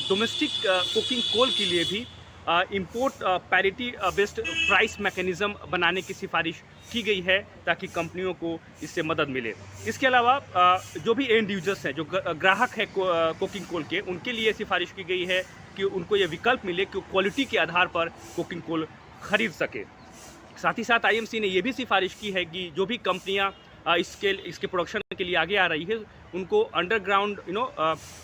डोमेस्टिक कोकिंग कोल के लिए भी import parity based price mechanism बनाने की सिफारिश की गई है ताकि कंपनियों को इससे मदद मिले। इसके अलावा जो भी एंड यूजर्स हैं, जो ग्राहक है कोकिंग कोल के, उनके लिए सिफारिश की गई है कि उनको ये विकल्प मिले कि क्वालिटी के आधार पर कोकिंग कोल खरीद सके। साथ ही साथ आईएमसी ने ये भी सिफारिश की है कि जो भी कंपनियां इसके प्रोडक्शन के लिए आगे आ रही है, उनको अंडरग्राउंड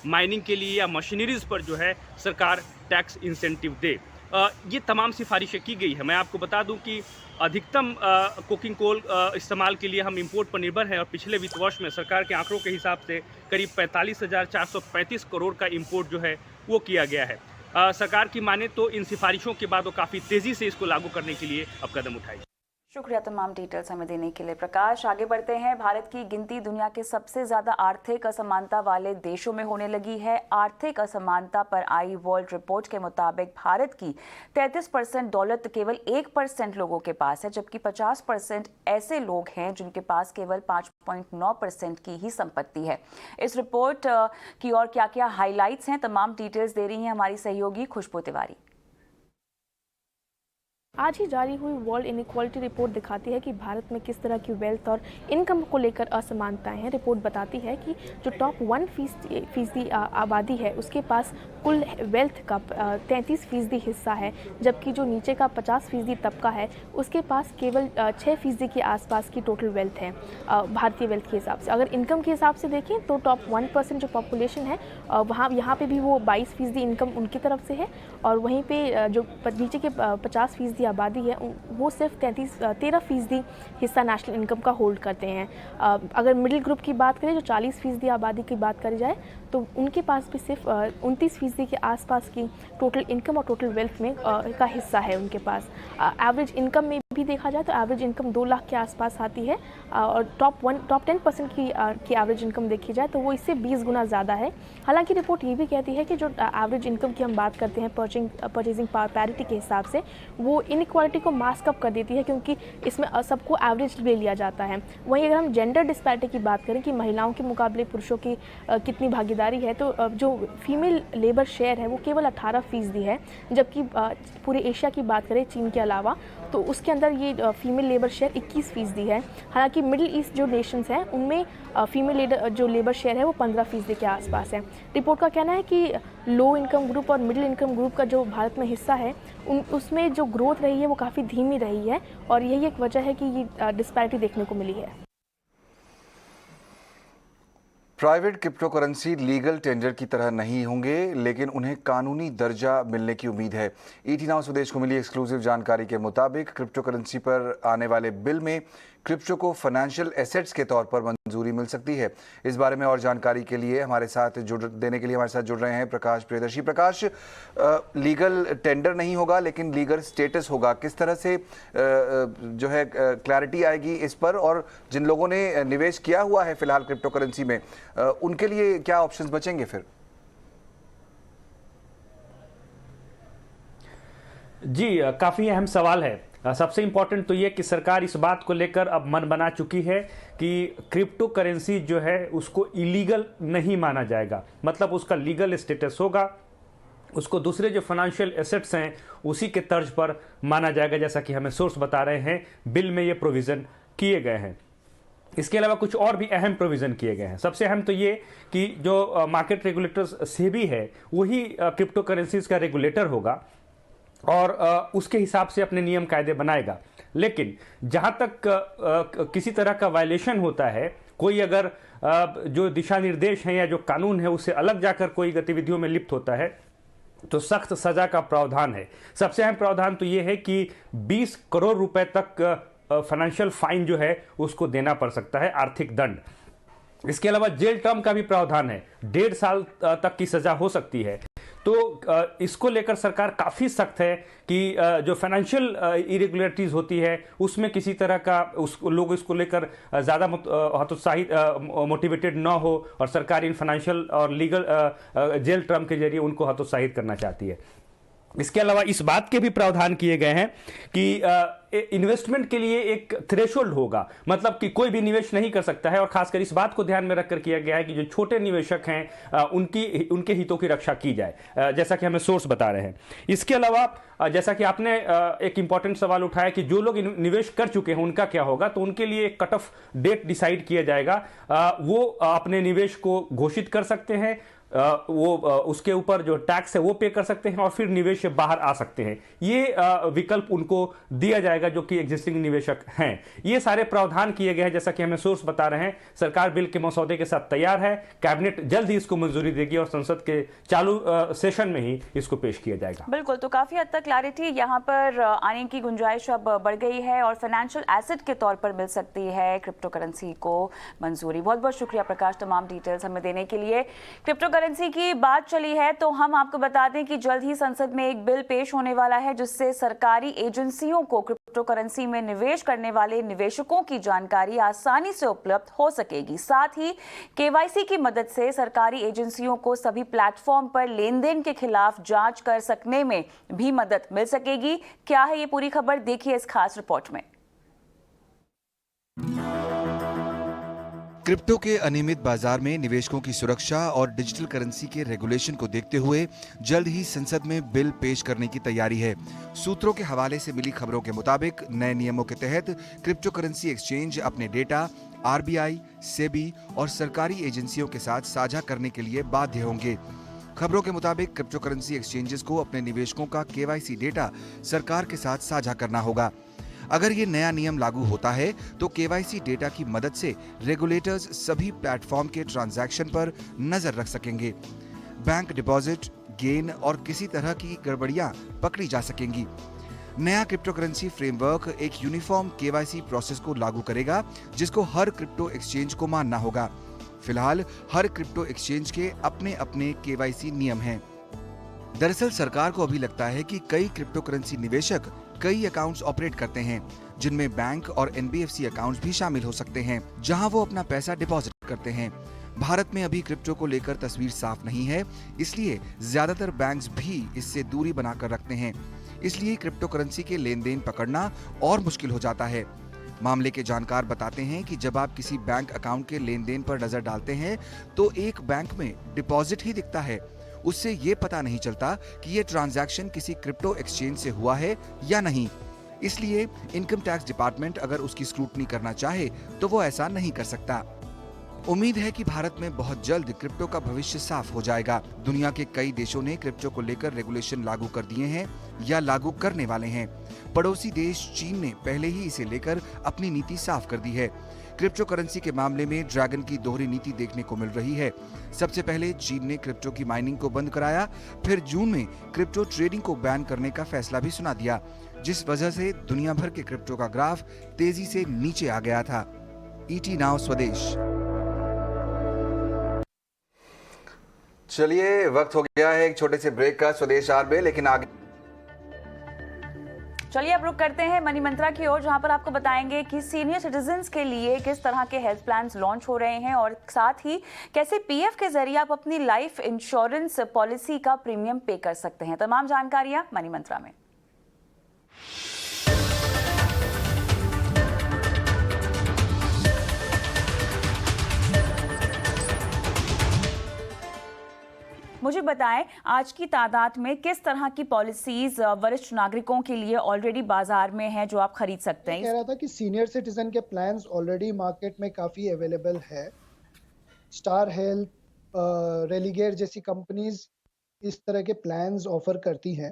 माइनिंग के लिए या मशीनरीज पर जो है सरकार टैक्स इंसेंटिव दे। ये तमाम सिफारिशें की गई है। मैं आपको बता दूं कि अधिकतम कोकिंग कोल इस्तेमाल के लिए हम इंपोर्ट पर निर्भर हैं और पिछले वित्त वर्ष में सरकार के आंकड़ों के हिसाब से करीब 45,435 करोड़ का इंपोर्ट जो है वो किया गया है। सरकार की माने तो इन सिफारिशों के बाद वो काफ़ी तेज़ी से इसको लागू करने के लिए अब कदम उठाएगी। शुक्रिया तमाम डिटेल्स हमें देने के लिए प्रकाश। आगे बढ़ते हैं। भारत की गिनती दुनिया के सबसे ज्यादा आर्थिक असमानता वाले देशों में होने लगी है। आर्थिक असमानता पर आई वर्ल्ड रिपोर्ट के मुताबिक भारत की 33% दौलत केवल 1% लोगों के पास है, जबकि 50% ऐसे लोग हैं जिनके पास केवल 5.9% की ही संपत्ति है। इस रिपोर्ट की और क्या क्या हाईलाइट्स हैं, तमाम डिटेल्स दे रही हैं हमारी सहयोगी खुशबू तिवारी। आज ही जारी हुई वर्ल्ड इनइक्वालिटी रिपोर्ट दिखाती है कि भारत में किस तरह की वेल्थ और इनकम को लेकर असमानताएं हैं। रिपोर्ट बताती है कि जो टॉप 1% आबादी है उसके पास कुल वेल्थ का 33% हिस्सा है, जबकि जो नीचे का 50% तबका है उसके पास केवल 6% के आसपास की टोटल वेल्थ है भारतीय वेल्थ के हिसाब से। अगर इनकम के हिसाब से देखें तो टॉप 1% जो पॉपुलेशन है यहाँ पे भी वो 22% इनकम उनकी तरफ से है, और वहीं पे जो नीचे के 50% आबादी है वो सिर्फ 13% हिस्सा नेशनल इनकम का होल्ड करते हैं। अगर मिडिल ग्रुप की बात करें, जो 40% आबादी की बात करी जाए, तो उनके पास भी सिर्फ 29% के आसपास की टोटल इनकम और टोटल वेल्थ में का हिस्सा है उनके पास। एवरेज इनकम में भी देखा जाए तो एवरेज इनकम 2 लाख के आसपास आती है, और टॉप 10% की एवरेज इनकम देखी जाए तो वो इससे 20 गुना ज़्यादा है। हालांकि रिपोर्ट ये भी कहती है कि जो एवरेज इनकम की हम बात करते हैं परचेजिंग पावर पैरिटी के हिसाब से, वो इनइक्वालिटी को मास्क अप कर देती है, क्योंकि इसमें सबको एवरेज ले लिया जाता है। वहीं अगर हम जेंडर डिस्पैरिटी की बात करें कि महिलाओं के मुकाबले पुरुषों की कितनी भागीदारी है, तो जो फीमेल लेबर शेयर है वो केवल 18% है, जबकि पूरे एशिया की बात करें चीन के अलावा तो उसके अंदर ये फीमेल लेबर शेयर 21% है। हालांकि मिडिल ईस्ट जो नेशंस हैं उनमें फीमेल जो लेबर शेयर है वो 15% के आसपास है। रिपोर्ट का कहना है कि लो इनकम ग्रुप और मिडिल इनकम ग्रुप का जो भारत में हिस्सा है उसमें जो ग्रोथ रही है वो काफ़ी धीमी रही है, और यही एक वजह है कि ये डिस्पैरिटी देखने को मिली है। Private crypto currency legal tender की तरह नहीं होंगे, लेकिन उन्हें कानूनी दर्जा मिलने की उम्मीद है। ईटी नाउ स्वदेश को मिली एक्सक्लूसिव जानकारी के मुताबिक क्रिप्टो करेंसी पर आने वाले बिल में क्रिप्टो को फाइनेंशियल एसेट्स के तौर पर मंजूरी मिल सकती है। इस बारे में और जानकारी के लिए हमारे साथ जुड़ रहे हैं प्रकाश प्रियदर्शी। प्रकाश, लीगल टेंडर नहीं होगा लेकिन लीगल स्टेटस होगा, किस तरह से जो है क्लैरिटी आएगी इस पर, और जिन लोगों ने निवेश किया हुआ है फिलहाल क्रिप्टो करेंसी में उनके लिए क्या ऑप्शंस बचेंगे फिर? जी, काफ़ी अहम सवाल है। सबसे इंपॉर्टेंट तो ये कि सरकार इस बात को लेकर अब मन बना चुकी है कि क्रिप्टो करेंसी जो है उसको इलीगल नहीं माना जाएगा, मतलब उसका लीगल स्टेटस होगा, उसको दूसरे जो फाइनेंशियल एसेट्स हैं उसी के तर्ज पर माना जाएगा, जैसा कि हमें सोर्स बता रहे हैं। बिल में ये प्रोविज़न किए गए हैं। इसके अलावा कुछ और भी अहम प्रोविज़न किए गए हैं। सबसे अहम तो ये कि जो मार्केट रेगुलेटर्स सेबी है वही क्रिप्टो करेंसीज का रेगुलेटर होगा और उसके हिसाब से अपने नियम कायदे बनाएगा। लेकिन जहाँ तक किसी तरह का वायलेशन होता है, कोई अगर जो दिशा निर्देश हैं या जो कानून है उससे अलग जाकर कोई गतिविधियों में लिप्त होता है तो सख्त सजा का प्रावधान है। सबसे अहम प्रावधान तो ये है कि 20 करोड़ रुपए तक फाइनेंशियल फाइन जो है उसको देना पड़ सकता है, आर्थिक दंड। इसके अलावा जेल टर्म का भी प्रावधान है, 1.5 साल तक की सजा हो सकती है। तो इसको लेकर सरकार काफ़ी सख्त है कि जो फाइनेंशियल इरेगुलरिटीज़ होती है उसमें किसी तरह का लोग इसको लेकर ज़्यादा हतोत्साहित मोटिवेटेड ना हो, और सरकार इन फाइनेंशियल और लीगल जेल टर्म के जरिए उनको हतोत्साहित करना चाहती है। इसके अलावा इस बात के भी प्रावधान किए गए हैं कि इन्वेस्टमेंट के लिए एक थ्रेशोल्ड होगा, मतलब कि कोई भी निवेश नहीं कर सकता है, और खासकर इस बात को ध्यान में रखकर किया गया है कि जो छोटे निवेशक हैं उनके हितों की रक्षा की जाए, जैसा कि हमें सोर्स बता रहे हैं। इसके अलावा जैसा कि आपने एक इंपॉर्टेंट सवाल उठाया कि जो लोग निवेश कर चुके हैं उनका क्या होगा, तो उनके लिए एक कट ऑफ डेट डिसाइड किया जाएगा। वो अपने निवेश को घोषित कर सकते हैं, वो उसके ऊपर जो टैक्स है वो पे कर सकते हैं और फिर निवेश से बाहर आ सकते हैं। ये विकल्प उनको दिया जाएगा जो कि एग्जिस्टिंग निवेशक हैं। ये सारे प्रावधान किए गए हैं, जैसा कि हमें सोर्स बता रहे हैं। सरकार बिल के मसौदे के साथ तैयार है, कैबिनेट जल्द ही इसको मंजूरी देगी और संसद के चालू सेशन में ही इसको पेश किया जाएगा। बिल्कुल, तो काफी हद तक क्लैरिटी यहाँ पर आने की गुंजाइश अब बढ़ गई है और फाइनेंशियल एसेट के तौर पर मिल सकती है क्रिप्टो करेंसी को मंजूरी। बहुत बहुत शुक्रिया प्रकाश तमाम डिटेल्स हमें देने के लिए। क्रिप्टो करेंसी की बात चली है तो हम आपको बता दें कि जल्द ही संसद में एक बिल पेश होने वाला है जिससे सरकारी एजेंसियों को क्रिप्टो करेंसी में निवेश करने वाले निवेशकों की जानकारी आसानी से उपलब्ध हो सकेगी। साथ ही केवाईसी की मदद से सरकारी एजेंसियों को सभी प्लेटफॉर्म पर लेन देन के खिलाफ जांच कर सकने में भी मदद मिल सकेगी। क्या है ये पूरी खबर, देखिए इस खास रिपोर्ट में। क्रिप्टो के अनियमित बाजार में निवेशकों की सुरक्षा और डिजिटल करेंसी के रेगुलेशन को देखते हुए जल्द ही संसद में बिल पेश करने की तैयारी है। सूत्रों के हवाले से मिली खबरों के मुताबिक नए नियमों के तहत क्रिप्टो करेंसी एक्सचेंज अपने डेटा आरबीआई, सेबी और सरकारी एजेंसियों के साथ साझा करने के लिए बाध्य होंगे। खबरों के मुताबिक क्रिप्टो करेंसी एक्सचेंजेस को अपने निवेशकों का केवाईसी डेटा सरकार के साथ साझा करना होगा। अगर ये नया नियम लागू होता है तो केवाईसी डेटा की मदद से रेगुलेटर्स सभी प्लेटफॉर्म के ट्रांजैक्शन पर नजर रख सकेंगे। बैंक डिपॉजिट, गेन और किसी तरह की गड़बड़ियां पकड़ी जा सकेंगी। नया क्रिप्टो करेंसी फ्रेमवर्क एक यूनिफॉर्म केवाईसी प्रोसेस को लागू करेगा जिसको हर क्रिप्टो एक्सचेंज को मानना होगा। फिलहाल हर क्रिप्टो एक्सचेंज के अपने अपने केवाईसी नियम हैं। दरअसल सरकार को अभी लगता है कि कई क्रिप्टो करेंसी निवेशक कई अकाउंट्स ऑपरेट करते हैं जिनमें बैंक और एनबीएफसी अकाउंट्स भी शामिल हो सकते हैं जहां वो अपना पैसा डिपॉजिट करते हैं। भारत में अभी क्रिप्टो को लेकर तस्वीर साफ नहीं है, इसलिए ज्यादातर बैंक्स भी इससे दूरी बनाकर रखते हैं। इसलिए क्रिप्टो करेंसी के लेन देन पकड़ना और मुश्किल हो जाता है। मामले के जानकार बताते हैं कि जब आप किसी बैंक अकाउंट के लेन देन पर नजर डालते हैं तो एक बैंक में डिपॉजिट ही दिखता है, उससे ये पता नहीं चलता कि ये ट्रांजैक्शन किसी क्रिप्टो एक्सचेंज से हुआ है या नहीं। इसलिए इनकम टैक्स डिपार्टमेंट अगर उसकी स्क्रूटनी करना चाहे तो वो ऐसा नहीं कर सकता। उम्मीद है कि भारत में बहुत जल्द क्रिप्टो का भविष्य साफ हो जाएगा। दुनिया के कई देशों ने क्रिप्टो को लेकर रेगुलेशन लागू कर दिए हैं या लागू करने वाले हैं। पड़ोसी देश चीन ने पहले ही इसे लेकर अपनी नीति साफ कर दी है। क्रिप्टो करेंसी के मामले में ड्रैगन की दोहरी नीति देखने को मिल रही है। सबसे पहले चीन ने क्रिप्टो की माइनिंग को बंद कराया, फिर जून में क्रिप्टो ट्रेडिंग को बैन करने का फैसला भी सुना दिया, जिस वजह से दुनिया भर के क्रिप्टो का ग्राफ तेजी से नीचे आ गया था। ईटी नाउ स्वदेश। चलिए वक्त हो गया है एक छोटे से ब्रेक का स्वदेश आर में, लेकिन आगे चलिए अब रुक करते हैं मनी मंत्रा की ओर, जहां पर आपको बताएंगे कि सीनियर सिटीजन्स के लिए किस तरह के हेल्थ प्लान्स लॉन्च हो रहे हैं और साथ ही कैसे पीएफ के जरिए आप अपनी लाइफ इंश्योरेंस पॉलिसी का प्रीमियम पे कर सकते हैं। तमाम जानकारियां मनी मंत्रा में। मुझे बताएं आज की तादाद में किस तरह की पॉलिसीज वरिष्ठ नागरिकों के लिए ऑलरेडी बाजार में है जो आप खरीद सकते हैं। कह रहा था कि सीनियर सिटीजन के प्लान्स ऑलरेडी मार्केट में काफ़ी अवेलेबल है। स्टार हेल्थ, रेलिगेयर जैसी कंपनीज इस तरह के प्लान्स ऑफर करती हैं।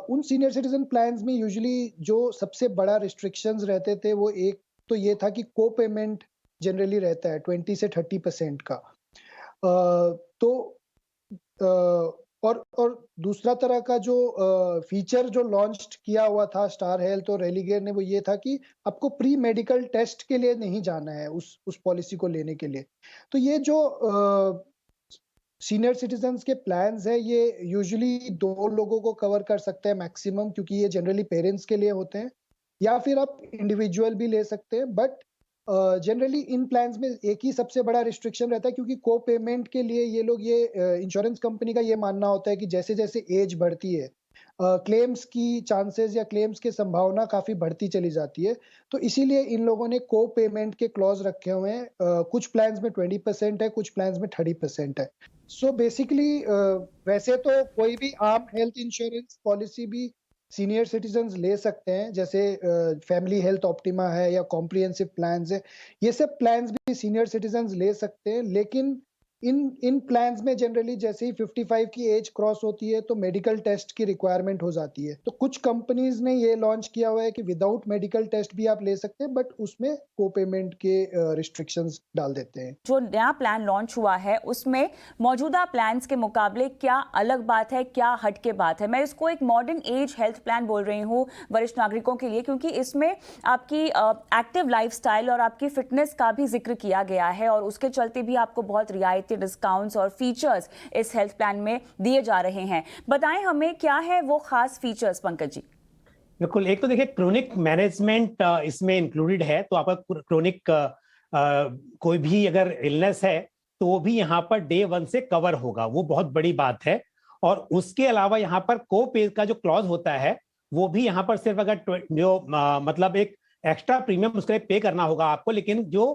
उन सीनियर सिटीजन प्लान्स में यूजुअली जो सबसे बड़ा रिस्ट्रिक्शंस रहते थे वो एक तो ये था कि को पेमेंट जनरली रहता है 20 से 30% का। और दूसरा तरह का जो फीचर जो लॉन्च किया हुआ था स्टार हेल्थ और रेलिगेयर ने, वो ये था कि आपको प्री मेडिकल टेस्ट के लिए नहीं जाना है उस पॉलिसी को लेने के लिए। तो ये जो सीनियर सिटीजन्स के प्लान्स है ये यूजुअली 2 लोगों को कवर कर सकते हैं मैक्सिमम, क्योंकि ये जनरली पेरेंट्स के लिए होते हैं, या फिर आप इंडिविजुअल भी ले सकते हैं। बट जनरली इन प्लान्स में एक ही सबसे बड़ा रिस्ट्रिक्शन रहता है, क्योंकि को पेमेंट के लिए ये लोग इंश्योरेंस कंपनी का ये मानना होता है कि जैसे जैसे एज बढ़ती है क्लेम्स की चांसेस या क्लेम्स की संभावना काफ़ी बढ़ती चली जाती है। तो इसीलिए इन लोगों ने को पेमेंट के क्लॉज़ रखे हुए हैं। कुछ प्लान्स में 20% है, कुछ प्लान्स में 30% है। सो बेसिकली वैसे तो कोई भी आम हेल्थ इंश्योरेंस पॉलिसी भी सीनियर सिटीजन्स ले सकते हैं, जैसे फैमिली हेल्थ ऑप्टिमा है या कॉम्प्रिहेंसिव प्लान्स है। ये सब प्लान्स भी सीनियर सिटीजन्स ले सकते हैं, लेकिन इन प्लान्स में जनरली जैसे ही 55 की एज क्रॉस होती है तो मेडिकल टेस्ट की रिक्वायरमेंट हो जाती है। तो कुछ कंपनीज ने ये लॉन्च किया हुआ है कि विदाउट मेडिकल टेस्ट भी आप ले सकते हैं, बट उसमें को पेमेंट के रिस्ट्रिक्शंस डाल देते हैं। जो नया प्लान लॉन्च हुआ है उसमें मौजूदा प्लान्स के मुकाबले क्या अलग बात है, क्या हट के बात है? मैं इसको एक मॉडर्न एज हेल्थ प्लान बोल रही हूँ वरिष्ठ नागरिकों के लिए, क्योंकि इसमें आपकी एक्टिव लाइफस्टाइल और आपकी फिटनेस का भी जिक्र किया गया है और उसके चलते भी आपको बहुत रियायती डिस्काउंट्स और फीचर्स इस हेल्थ प्लान में दिए जा रहे हैं। बताएं हमें क्या है वो खास फीचर्स, पंकज जी। बिल्कुल, एक तो देखिए क्रोनिक मैनेजमेंट इसमें इंक्लूडेड है, तो आपका क्रोनिक कोई भी अगर इलनेस है तो वो भी यहाँ पर डे 1 से कवर होगा, वो बहुत बड़ी बात है। और उसके अलावा यहाँ पर को पे का जो क्लॉज होता है वो भी यहाँ पर सिर्फ अगर जो मतलब एक एक्स्ट्रा प्रीमियम उसके लिए पे करना होगा आपको, लेकिन जो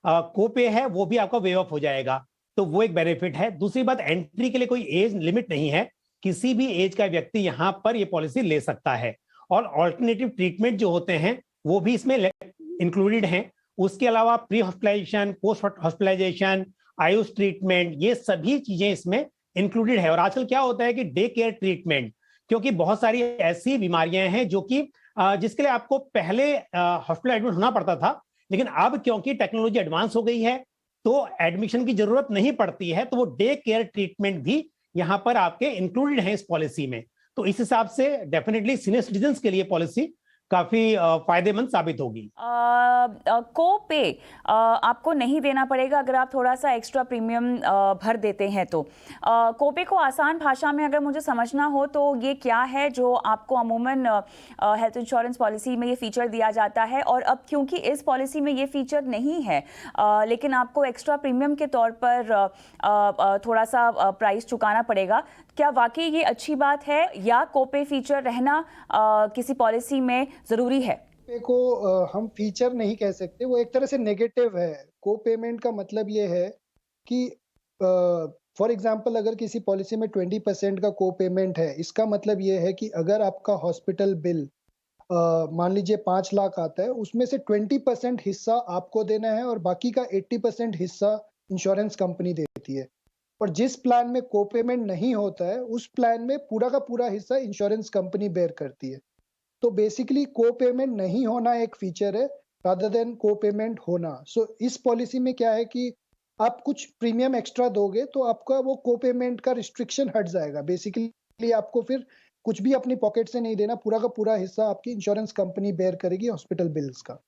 को पे है वो भी आपका वेव ऑफ हो जाएगा, तो वो एक बेनिफिट है। दूसरी बात, एंट्री के लिए कोई एज लिमिट नहीं है, किसी भी एज का व्यक्ति यहाँ पर ये पॉलिसी ले सकता है। और ऑल्टरनेटिव ट्रीटमेंट जो होते हैं वो भी इसमें इंक्लूडेड हैं। उसके अलावा pre hospitalisation, post hospitalisation, AYUSH treatment, ये सभी चीजें इसमें इंक्लूडेड है। और आजकल क्या होता है कि डे केयर ट्रीटमेंट, क्योंकि बहुत सारी ऐसी बीमारियां हैं जो कि जिसके लिए आपको पहले हॉस्पिटल एडमिट होना पड़ता था, लेकिन अब क्योंकि टेक्नोलॉजी एडवांस हो गई है तो एडमिशन की जरूरत नहीं पड़ती है, तो वो डे केयर ट्रीटमेंट भी यहाँ पर आपके इंक्लूडेड है इस पॉलिसी में। तो इस हिसाब से डेफिनेटली सीनियर सिटीजन्स के लिए पॉलिसी काफी फायदेमंद साबित होगी। को पे आपको नहीं देना पड़ेगा अगर आप थोड़ा सा एक्स्ट्रा प्रीमियम भर देते हैं तो। को पे को आसान भाषा में अगर मुझे समझना हो तो ये क्या है जो आपको अमूमन हेल्थ इंश्योरेंस पॉलिसी में ये फीचर दिया जाता है, और अब क्योंकि इस पॉलिसी में ये फीचर नहीं है लेकिन आपको एक्स्ट्रा प्रीमियम के तौर पर थोड़ा सा प्राइस चुकाना पड़ेगा, क्या वाकई ये अच्छी बात है या कोपे फीचर रहना किसी पॉलिसी में जरूरी है? पे को हम फीचर नहीं कह सकते, वो एक तरह से नेगेटिव है। को पेमेंट का मतलब ये है कि फॉर एग्जांपल अगर किसी पॉलिसी में 20% का को पेमेंट है, इसका मतलब ये है कि अगर आपका हॉस्पिटल बिल मान लीजिए 5 लाख आता है, उसमें से 20% हिस्सा आपको देना है और बाकी का 80% हिस्सा इंश्योरेंस कंपनी देती है। और जिस प्लान में को पेमेंट नहीं होता है उस प्लान में पूरा का पूरा हिस्सा इंश्योरेंस कंपनी बेयर करती है। तो बेसिकली को पेमेंट नहीं होना एक फीचर है रादर देन को पेमेंट होना। सो इस पॉलिसी में क्या है कि आप कुछ प्रीमियम एक्स्ट्रा दोगे तो आपका वो को पेमेंट का रिस्ट्रिक्शन हट जाएगा। बेसिकली आपको फिर कुछ भी अपनी पॉकेट से नहीं देना, पूरा का पूरा हिस्सा आपकी इंश्योरेंस कंपनी बेयर करेगी हॉस्पिटल बिल्स का।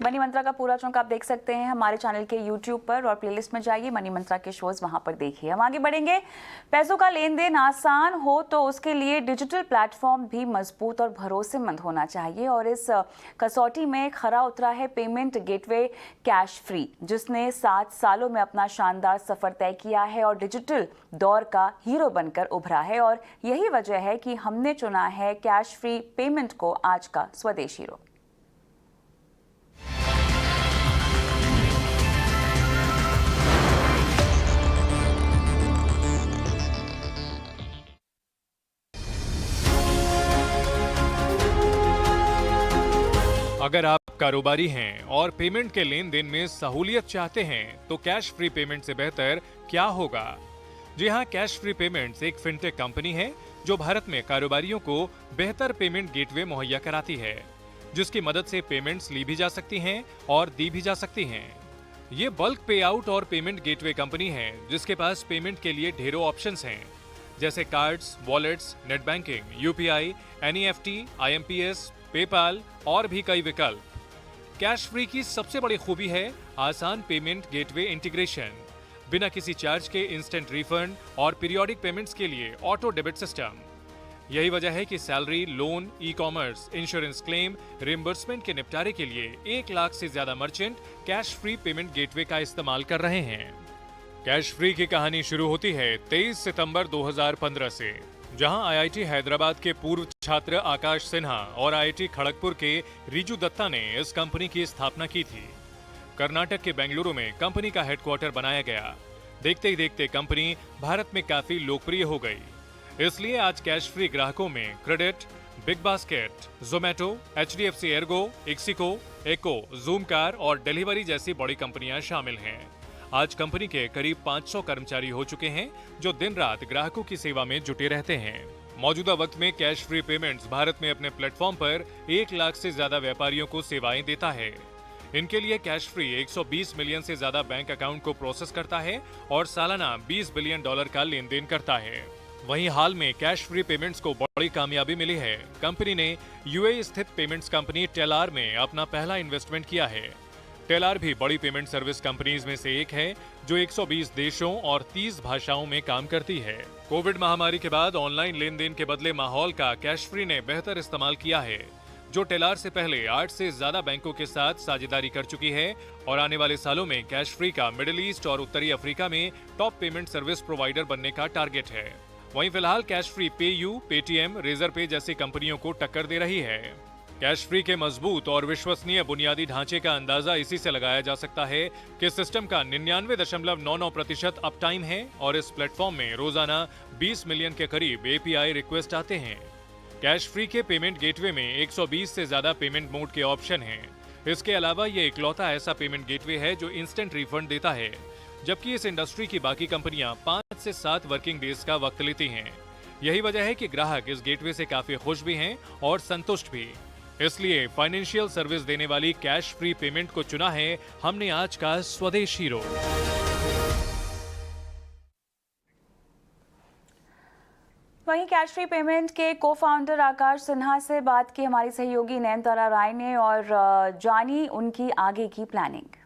मनी मंत्रा का पूरा चुनाव आप देख सकते हैं हमारे चैनल के YouTube पर, और प्लेलिस्ट में जाइए, मनी मंत्रा के शोज वहां पर देखिए। हम आगे बढ़ेंगे। पैसों का लेन देन आसान हो तो उसके लिए डिजिटल प्लेटफॉर्म भी मजबूत और भरोसेमंद होना चाहिए, और इस कसौटी में खरा उतरा है पेमेंट गेटवे कैश फ्री, जिसने 7 सालों में अपना शानदार सफर तय किया है और डिजिटल दौर का हीरो बनकर उभरा है। और यही वजह है कि हमने चुना है कैश फ्री पेमेंट को आज का स्वदेश हीरो। अगर आप कारोबारी हैं और पेमेंट के लेन देन में सहूलियत चाहते हैं तो कैश फ्री पेमेंट से बेहतर क्या होगा। जी हां, कैश फ्री पेमेंट्स एक फिनटेक कंपनी है जो भारत में कारोबारियों को बेहतर पेमेंट गेटवे मुहैया कराती है, जिसकी मदद से पेमेंट्स ली भी जा सकती हैं और दी भी जा सकती हैं। ये बल्क पे आउट और पेमेंट गेटवे कंपनी है जिसके पास पेमेंट के लिए ढेरों ऑप्शंस हैं, जैसे cards, wallets, net banking, UPI, NEFT, IMPS, PayPal और भी कई विकल्प। कैश फ्री की सबसे बड़ी खूबी है आसान पेमेंट गेटवे इंटीग्रेशन, बिना किसी चार्ज के इंस्टेंट रिफंड और पीरियोडिक पेमेंट्स के लिए ऑटो डेबिट सिस्टम। यही वजह है कि salary, loan, e commerce, insurance claim, reimbursement के निपटारे के लिए 1 लाख से ज्यादा merchant cash free payment gateway का इस्तेमाल कर रहे हैं। कैश फ्री की कहानी शुरू होती है 23 सितंबर 2015 से, जहां आईआईटी हैदराबाद के पूर्व छात्र आकाश सिन्हा और आईआईटी खड़गपुर के रिजू दत्ता ने इस कंपनी की स्थापना की थी। कर्नाटक के बेंगलुरु में कंपनी का हेडक्वार्टर बनाया गया। देखते ही देखते कंपनी भारत में काफी लोकप्रिय हो गई। इसलिए आज कैश फ्री ग्राहकों में credit, BigBasket, Zomato, HDFC Ergo, Ixigo, Acko, Zoomcar और डिलीवरी जैसी बड़ी कंपनियां शामिल हैं। आज कंपनी के करीब 500 कर्मचारी हो चुके हैं जो दिन रात ग्राहकों की सेवा में जुटे रहते हैं। मौजूदा वक्त में कैश फ्री पेमेंट्स भारत में अपने प्लेटफॉर्म पर 1 लाख से ज्यादा व्यापारियों को सेवाएं देता है। इनके लिए कैश फ्री 120 मिलियन से ज्यादा बैंक अकाउंट को प्रोसेस करता है और सालाना $20 बिलियन का लेन देन करता है। वहीं हाल में कैश फ्री पेमेंट्स को बड़ी कामयाबी मिली है। कंपनी ने यूएई स्थित पेमेंट्स कंपनी टेलार में अपना पहला इन्वेस्टमेंट किया है। टेलार भी बड़ी पेमेंट सर्विस कंपनीज में से एक है जो 120 देशों और 30 भाषाओं में काम करती है। कोविड महामारी के बाद ऑनलाइन लेन देन के बदले माहौल का कैश फ्री ने बेहतर इस्तेमाल किया है, जो टेलार से पहले 8 से ज्यादा बैंकों के साथ साझेदारी कर चुकी है और आने वाले सालों में कैश फ्री का मिडिल ईस्ट और उत्तरी अफ्रीका में टॉप पेमेंट सर्विस प्रोवाइडर बनने का टारगेट है। वहीं फिलहाल Cashfree PayU, Paytm, Razorpay जैसी कंपनियों को टक्कर दे रही है। कैश फ्री के मजबूत और विश्वसनीय बुनियादी ढांचे का अंदाजा इसी से लगाया जा सकता है कि सिस्टम का 99.99% अप टाइम है और इस प्लेटफॉर्म में रोजाना 20 मिलियन के करीब API रिक्वेस्ट आते हैं। कैश फ्री के पेमेंट गेटवे में 120 से ज्यादा पेमेंट मोड के ऑप्शन हैं। इसके अलावा ये इकलौता ऐसा पेमेंट गेटवे है जो इंस्टेंट रिफंड देता है, जबकि इस इंडस्ट्री की बाकी कंपनियां 5 से 7 वर्किंग डेज का वक्त लेती हैं। यही वजह है कि ग्राहक इस गेटवे से काफी खुश भी हैं और संतुष्ट भी। इसलिए फाइनेंशियल सर्विस देने वाली कैश फ्री पेमेंट को चुना है हमने आज का स्वदेश हीरो। वहीं कैश फ्री पेमेंट के को फाउंडर आकाश सिन्हा से बात की हमारी सहयोगी नयनतारा राय ने और जानी उनकी आगे की planning.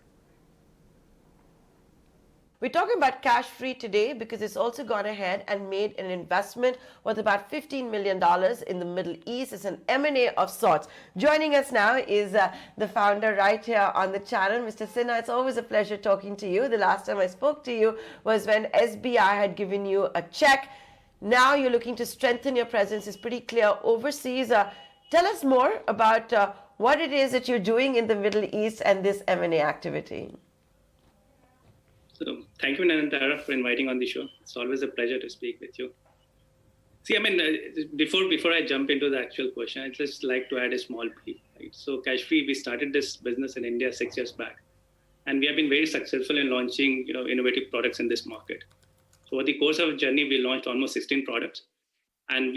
We're talking about Cash Free today because it's also gone ahead and made an investment worth about $15 million in the Middle East. It's an M&A of sorts. Joining us now is the founder right here on the channel, Mr. Sinha. It's always a pleasure talking to you. The last time I spoke to you was when SBI had given you a check. Now you're looking to strengthen your presence. It's pretty clear overseas. Tell us more about what it is that you're doing in the Middle East and this M&A activity. So thank you, Nayantara, for inviting on the show. It's always a pleasure to speak with you. See, I mean, before I jump into the actual question, I'd just like to add a small plea. Right? So Cash Free, we started this business in India 6 years back, and we have been very successful in launching, innovative products in this market. So over the course of the journey, we launched almost 16 products, and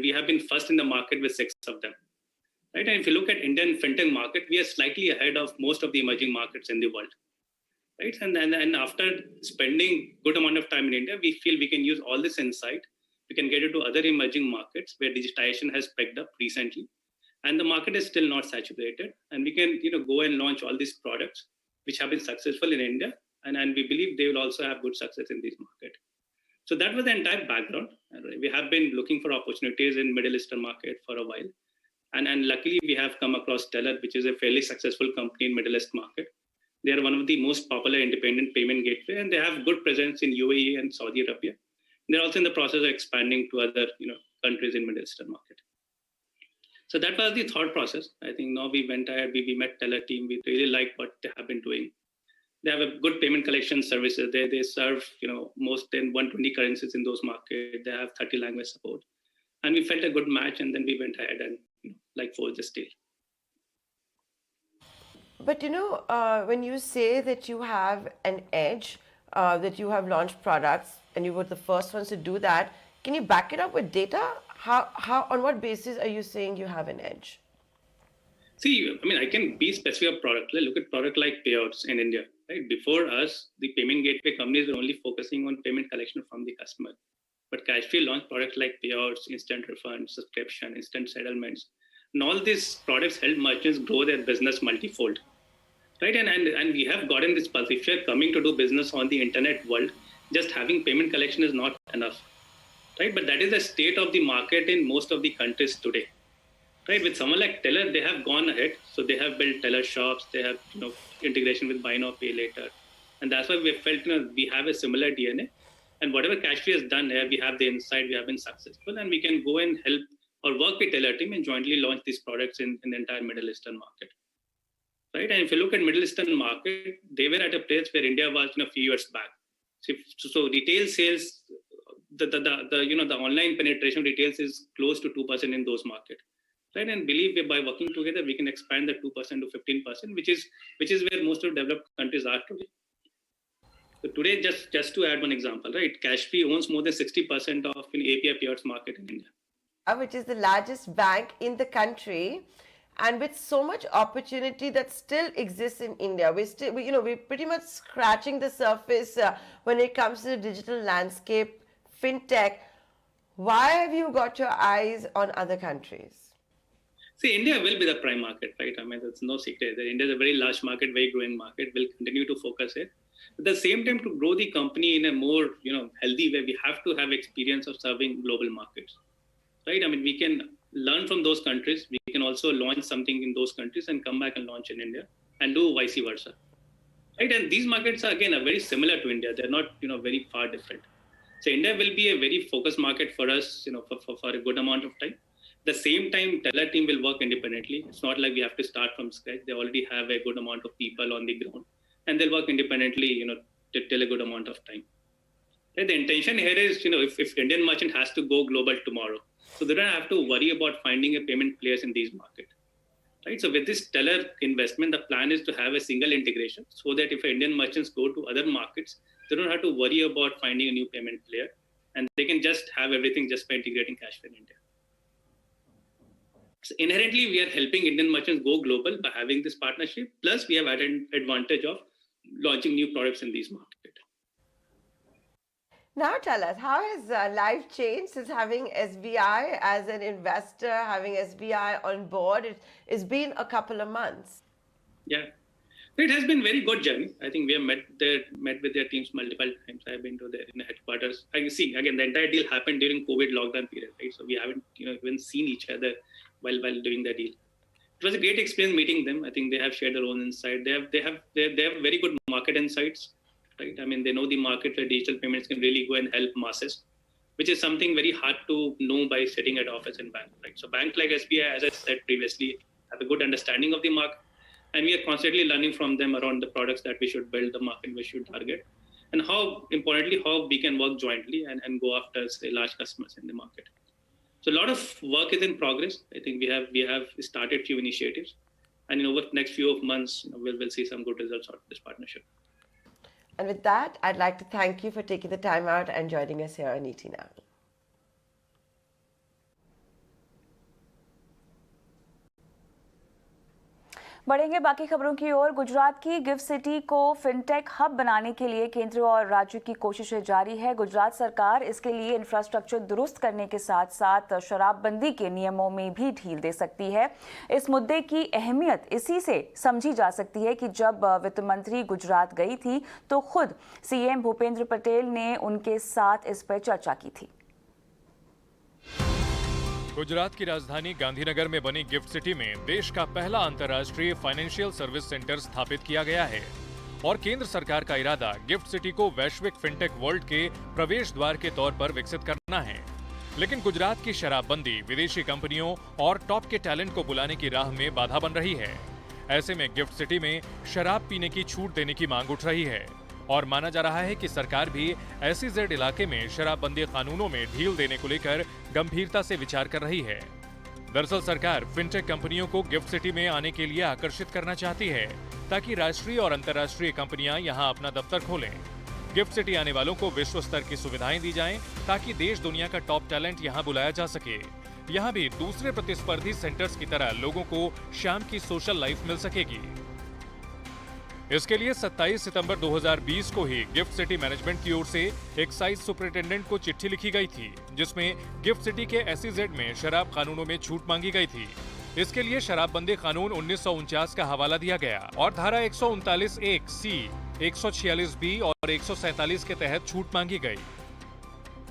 we have been first in the market with 6 of them. Right? And if you look at Indian fintech market, we are slightly ahead of most of the emerging markets in the world. Right, and after spending good amount of time in India, we feel we can use all this insight. We can get into other emerging markets where digitization has picked up recently, and the market is still not saturated. And we can, go and launch all these products which have been successful in India, and we believe they will also have good success in this market. So that was the entire background. We have been looking for opportunities in Middle Eastern market for a while, and luckily we have come across Stellar, which is a fairly successful company in Middle East market. They are one of the most popular independent payment gateway, and they have good presence in UAE and Saudi Arabia. They're also in the process of expanding to other, countries in Middle Eastern market. So that was the thought process. I think now we went ahead, we met Teller team. We really like what they have been doing. They have a good payment collection services. They serve, most in 120 currencies in those markets. They have 30 language support, and we felt a good match. And then we went ahead and forged this deal. But when you say that you have an edge, that you have launched products and you were the first ones to do that, can you back it up with data? How on what basis are you saying you have an edge? See, I can be specific of product. Look at product like payouts in India. Right? Before us, the payment gateway companies were only focusing on payment collection from the customer. But Cash Free launched products like payouts, instant refunds, subscription, instant settlements. And all these products help merchants grow their business multifold. Right, and we have gotten this pulse. If you're coming to do business on the internet world, just having payment collection is not enough. right? But that is the state of the market in most of the countries today, right? With someone like Teller, they have gone ahead. So they have built Teller shops. They have integration with buy now, pay later. And that's why we felt we have a similar DNA. And whatever Cashfree has done here, we have the insight, we have been successful, and we can go and help or work with Teller team and jointly launch these products in the entire Middle Eastern market. Right? And if you look at Middle Eastern market, they were at a place where India was a few years back. So retail sales, the online penetration of retail is close to 2% in those markets. Right? And believe by working together, we can expand the 2% to 15%, which is where most of developed countries are today. So today, just to add one example, right? Cashfree owns more than 60% of API payouts market in India, which is the largest bank in the country, and with so much opportunity that still exists in India. We're pretty much scratching the surface when it comes to the digital landscape, fintech. Why have you got your eyes on other countries? See, India will be the prime market, right? I mean, that's no secret. India is a very large market, very growing market. We'll continue to focus it. At the same time, to grow the company in a more, healthy way, we have to have experience of serving global markets, right? I mean, we can learn from those countries. We can also launch something in those countries and come back and launch in India, and do vice versa, right? And these markets are again very similar to India. They're not, very far different. So India will be a very focused market for us, for a good amount of time. At the same time, Teller team will work independently. It's not like we have to start from scratch. They already have a good amount of people on the ground, and they'll work independently, till a good amount of time. And the intention here is, if Indian merchant has to go global tomorrow, so they don't have to worry about finding a payment players in these markets, right? So with this Teller investment, the plan is to have a single integration so that if Indian merchants go to other markets, they don't have to worry about finding a new payment player, and they can just have everything just by integrating Cashfree in India. So inherently, we are helping Indian merchants go global by having this partnership. Plus, we have added advantage of launching new products in these markets. Now tell us, how has life changed since having SBI as an investor, having SBI on board? It's been a couple of months. Yeah, it has been very good journey. I think we have met with their teams multiple times. I have been to their headquarters. I see, again, the entire deal happened during COVID lockdown period, right? So we haven't even seen each other while doing the deal. It was a great experience meeting them. I think they have shared their own insight. They have very good market insights, right? I mean, they know the market where digital payments can really go and help masses, which is something very hard to know by sitting at office in bank, right? So banks like SBI, as I said previously, have a good understanding of the market, and we are constantly learning from them around the products that we should build, the market we should target, and how we can work jointly and go after, say, large customers in the market. So a lot of work is in progress. I think we have started few initiatives, and over the next few months, we'll see some good results out of this partnership. And with that, I'd like to thank you for taking the time out and joining us here on ET Now. बढ़ेंगे बाकी खबरों की ओर। गुजरात की gift city को fintech hub बनाने के लिए केंद्र और राज्य की कोशिशें जारी है। गुजरात सरकार इसके लिए इंफ्रास्ट्रक्चर दुरुस्त करने के साथ साथ शराबबंदी के नियमों में भी ढील दे सकती है। इस मुद्दे की अहमियत इसी से समझी जा सकती है कि जब वित्त मंत्री गुजरात गई थी तो खुद सीएम भूपेंद्र पटेल ने उनके साथ इस पर चर्चा की थी। गुजरात की राजधानी गांधीनगर में बनी गिफ्ट सिटी में देश का पहला अंतर्राष्ट्रीय फाइनेंशियल सर्विस सेंटर स्थापित किया गया है और केंद्र सरकार का इरादा गिफ्ट सिटी को वैश्विक फिनटेक वर्ल्ड के प्रवेश द्वार के तौर पर विकसित करना है। लेकिन गुजरात की शराबबंदी विदेशी कंपनियों और टॉप के टैलेंट को बुलाने की राह में बाधा बन रही है। ऐसे में गिफ्ट सिटी में शराब पीने की छूट देने की मांग उठ रही है और माना जा रहा है कि सरकार भी SEZ इलाके में शराबबंदी कानूनों में ढील देने को लेकर गंभीरता से विचार कर रही है। दरअसल सरकार फिनटेक कंपनियों को गिफ्ट सिटी में आने के लिए आकर्षित करना चाहती है ताकि राष्ट्रीय और अंतर्राष्ट्रीय कंपनियां यहां अपना दफ्तर खोलें। गिफ्ट सिटी आने वालों को विश्व स्तर की सुविधाएं दी जाएं ताकि देश दुनिया का टॉप टैलेंट यहां बुलाया जा सके। यहां भी दूसरे प्रतिस्पर्धी सेंटर्स की तरह लोगों को शाम की सोशल लाइफ मिल सकेगी। इसके लिए 27 सितंबर 2020 को ही गिफ्ट सिटी मैनेजमेंट की ओर से एक साइट सुपरिटेंडेंट को चिट्ठी लिखी गई थी जिसमें गिफ्ट सिटी के SEZ में शराब कानूनों में छूट मांगी गई थी। इसके लिए शराबबंदी कानून 1949 का हवाला दिया गया और धारा 139(1) C, 146B और 147 के तहत छूट मांगी गई।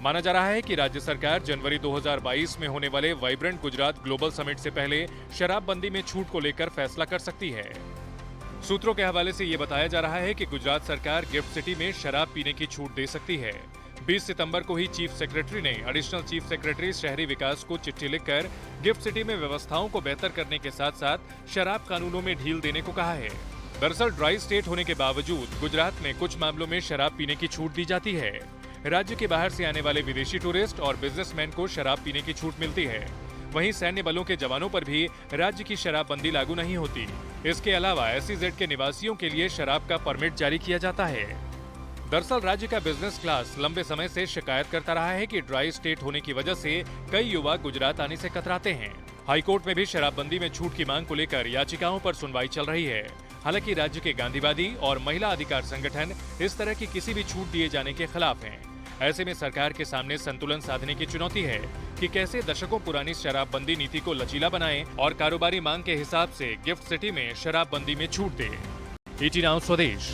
माना जा रहा है कि राज्य सरकार जनवरी 2022 में होने वाले वाइब्रेंट गुजरात ग्लोबल समिट से पहले शराबबंदी में छूट को लेकर फैसला कर सकती है। सूत्रों के हवाले से ये बताया जा रहा है कि गुजरात सरकार गिफ्ट सिटी में शराब पीने की छूट दे सकती है। 20 सितंबर को ही चीफ सेक्रेटरी ने एडिशनल चीफ सेक्रेटरी शहरी विकास को चिट्ठी लिखकर गिफ्ट सिटी में व्यवस्थाओं को बेहतर करने के साथ साथ शराब कानूनों में ढील देने को कहा है। दरअसल ड्राई स्टेट होने के बावजूद गुजरात में कुछ मामलों में शराब पीने की छूट दी जाती है। राज्य के बाहर से आने वाले विदेशी टूरिस्ट और बिजनेसमैन को शराब पीने की छूट मिलती है। वहीं सैन्य बलों के जवानों पर भी राज्य की शराबबंदी लागू नहीं होती। इसके अलावा SEZ के निवासियों के लिए शराब का परमिट जारी किया जाता है। दरअसल राज्य का बिजनेस क्लास लंबे समय से शिकायत करता रहा है कि ड्राई स्टेट होने की वजह से कई युवा गुजरात आने से कतराते हैं। हाईकोर्ट में भी शराबबंदी में छूट की मांग को लेकर याचिकाओं पर सुनवाई चल रही है। हालांकि राज्य के गांधीवादी और महिला अधिकार संगठन इस तरह की किसी भी छूट दिए जाने के खिलाफ हैं। ऐसे में सरकार के सामने संतुलन साधने की चुनौती है कि कैसे दशकों पुरानी शराबबंदी नीति को लचीला बनाएं और कारोबारी मांग के हिसाब से गिफ्ट सिटी में शराबबंदी में छूट दें। ET नाउ स्वदेश।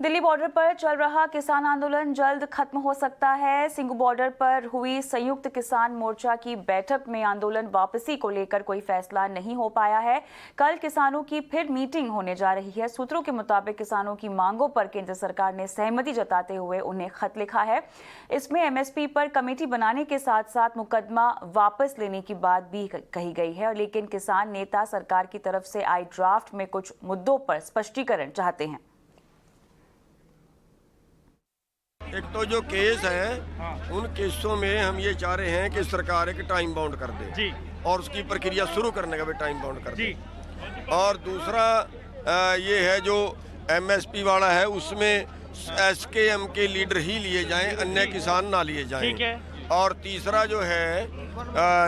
दिल्ली बॉर्डर पर चल रहा किसान आंदोलन जल्द खत्म हो सकता है। सिंघू बॉर्डर पर हुई संयुक्त किसान मोर्चा की बैठक में आंदोलन वापसी को लेकर कोई फैसला नहीं हो पाया है। कल किसानों की फिर मीटिंग होने जा रही है। सूत्रों के मुताबिक किसानों की मांगों पर केंद्र सरकार ने सहमति जताते हुए उन्हें खत लिखा है। इसमें MSP पर कमेटी बनाने के साथ साथ मुकदमा वापस लेने की बात भी कही गई है। लेकिन किसान नेता सरकार की तरफ से आई ड्राफ्ट में कुछ मुद्दों पर स्पष्टीकरण चाहते हैं। एक तो जो केस है उन केसों में हम ये चाह रहे हैं कि सरकार एक टाइम बाउंड कर दे जी, और उसकी प्रक्रिया शुरू करने का भी टाइम बाउंड कर दे। और दूसरा ये है जो MSP वाला है उसमें SKM के लीडर ही लिए जाएं, अन्य किसान ना लिए जाएं। और तीसरा जो है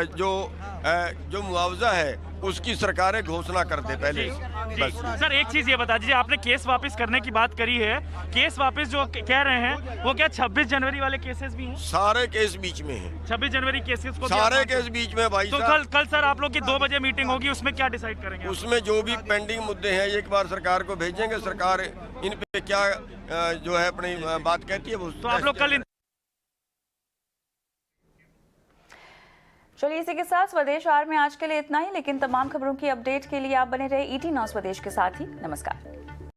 जो मुआवजा है उसकी सरकारें घोषणा कर दे पहले। बस सर एक चीज ये बता दीजिए, आपने केस वापस करने की बात करी है, केस वापस जो कह रहे हैं वो क्या 26 जनवरी वाले केसेस भी हैं? सारे केस बीच में हैं। 26 जनवरी केसेस को सारे केस बीच में भाई। तो कल सर आप लोग की 2 बजे मीटिंग होगी, उसमें क्या डिसाइड करेंगे? उसमें जो भी पेंडिंग मुद्दे हैं एक बार सरकार को भेजेंगे, सरकार इन पे क्या जो है अपनी बात कहती है वो। तो आप लोग कल चलिए इसी के साथ स्वदेश आर में आज के लिए इतना ही, लेकिन तमाम खबरों की अपडेट के लिए आप बने रहे ET नाउ स्वदेश के साथ ही। नमस्कार।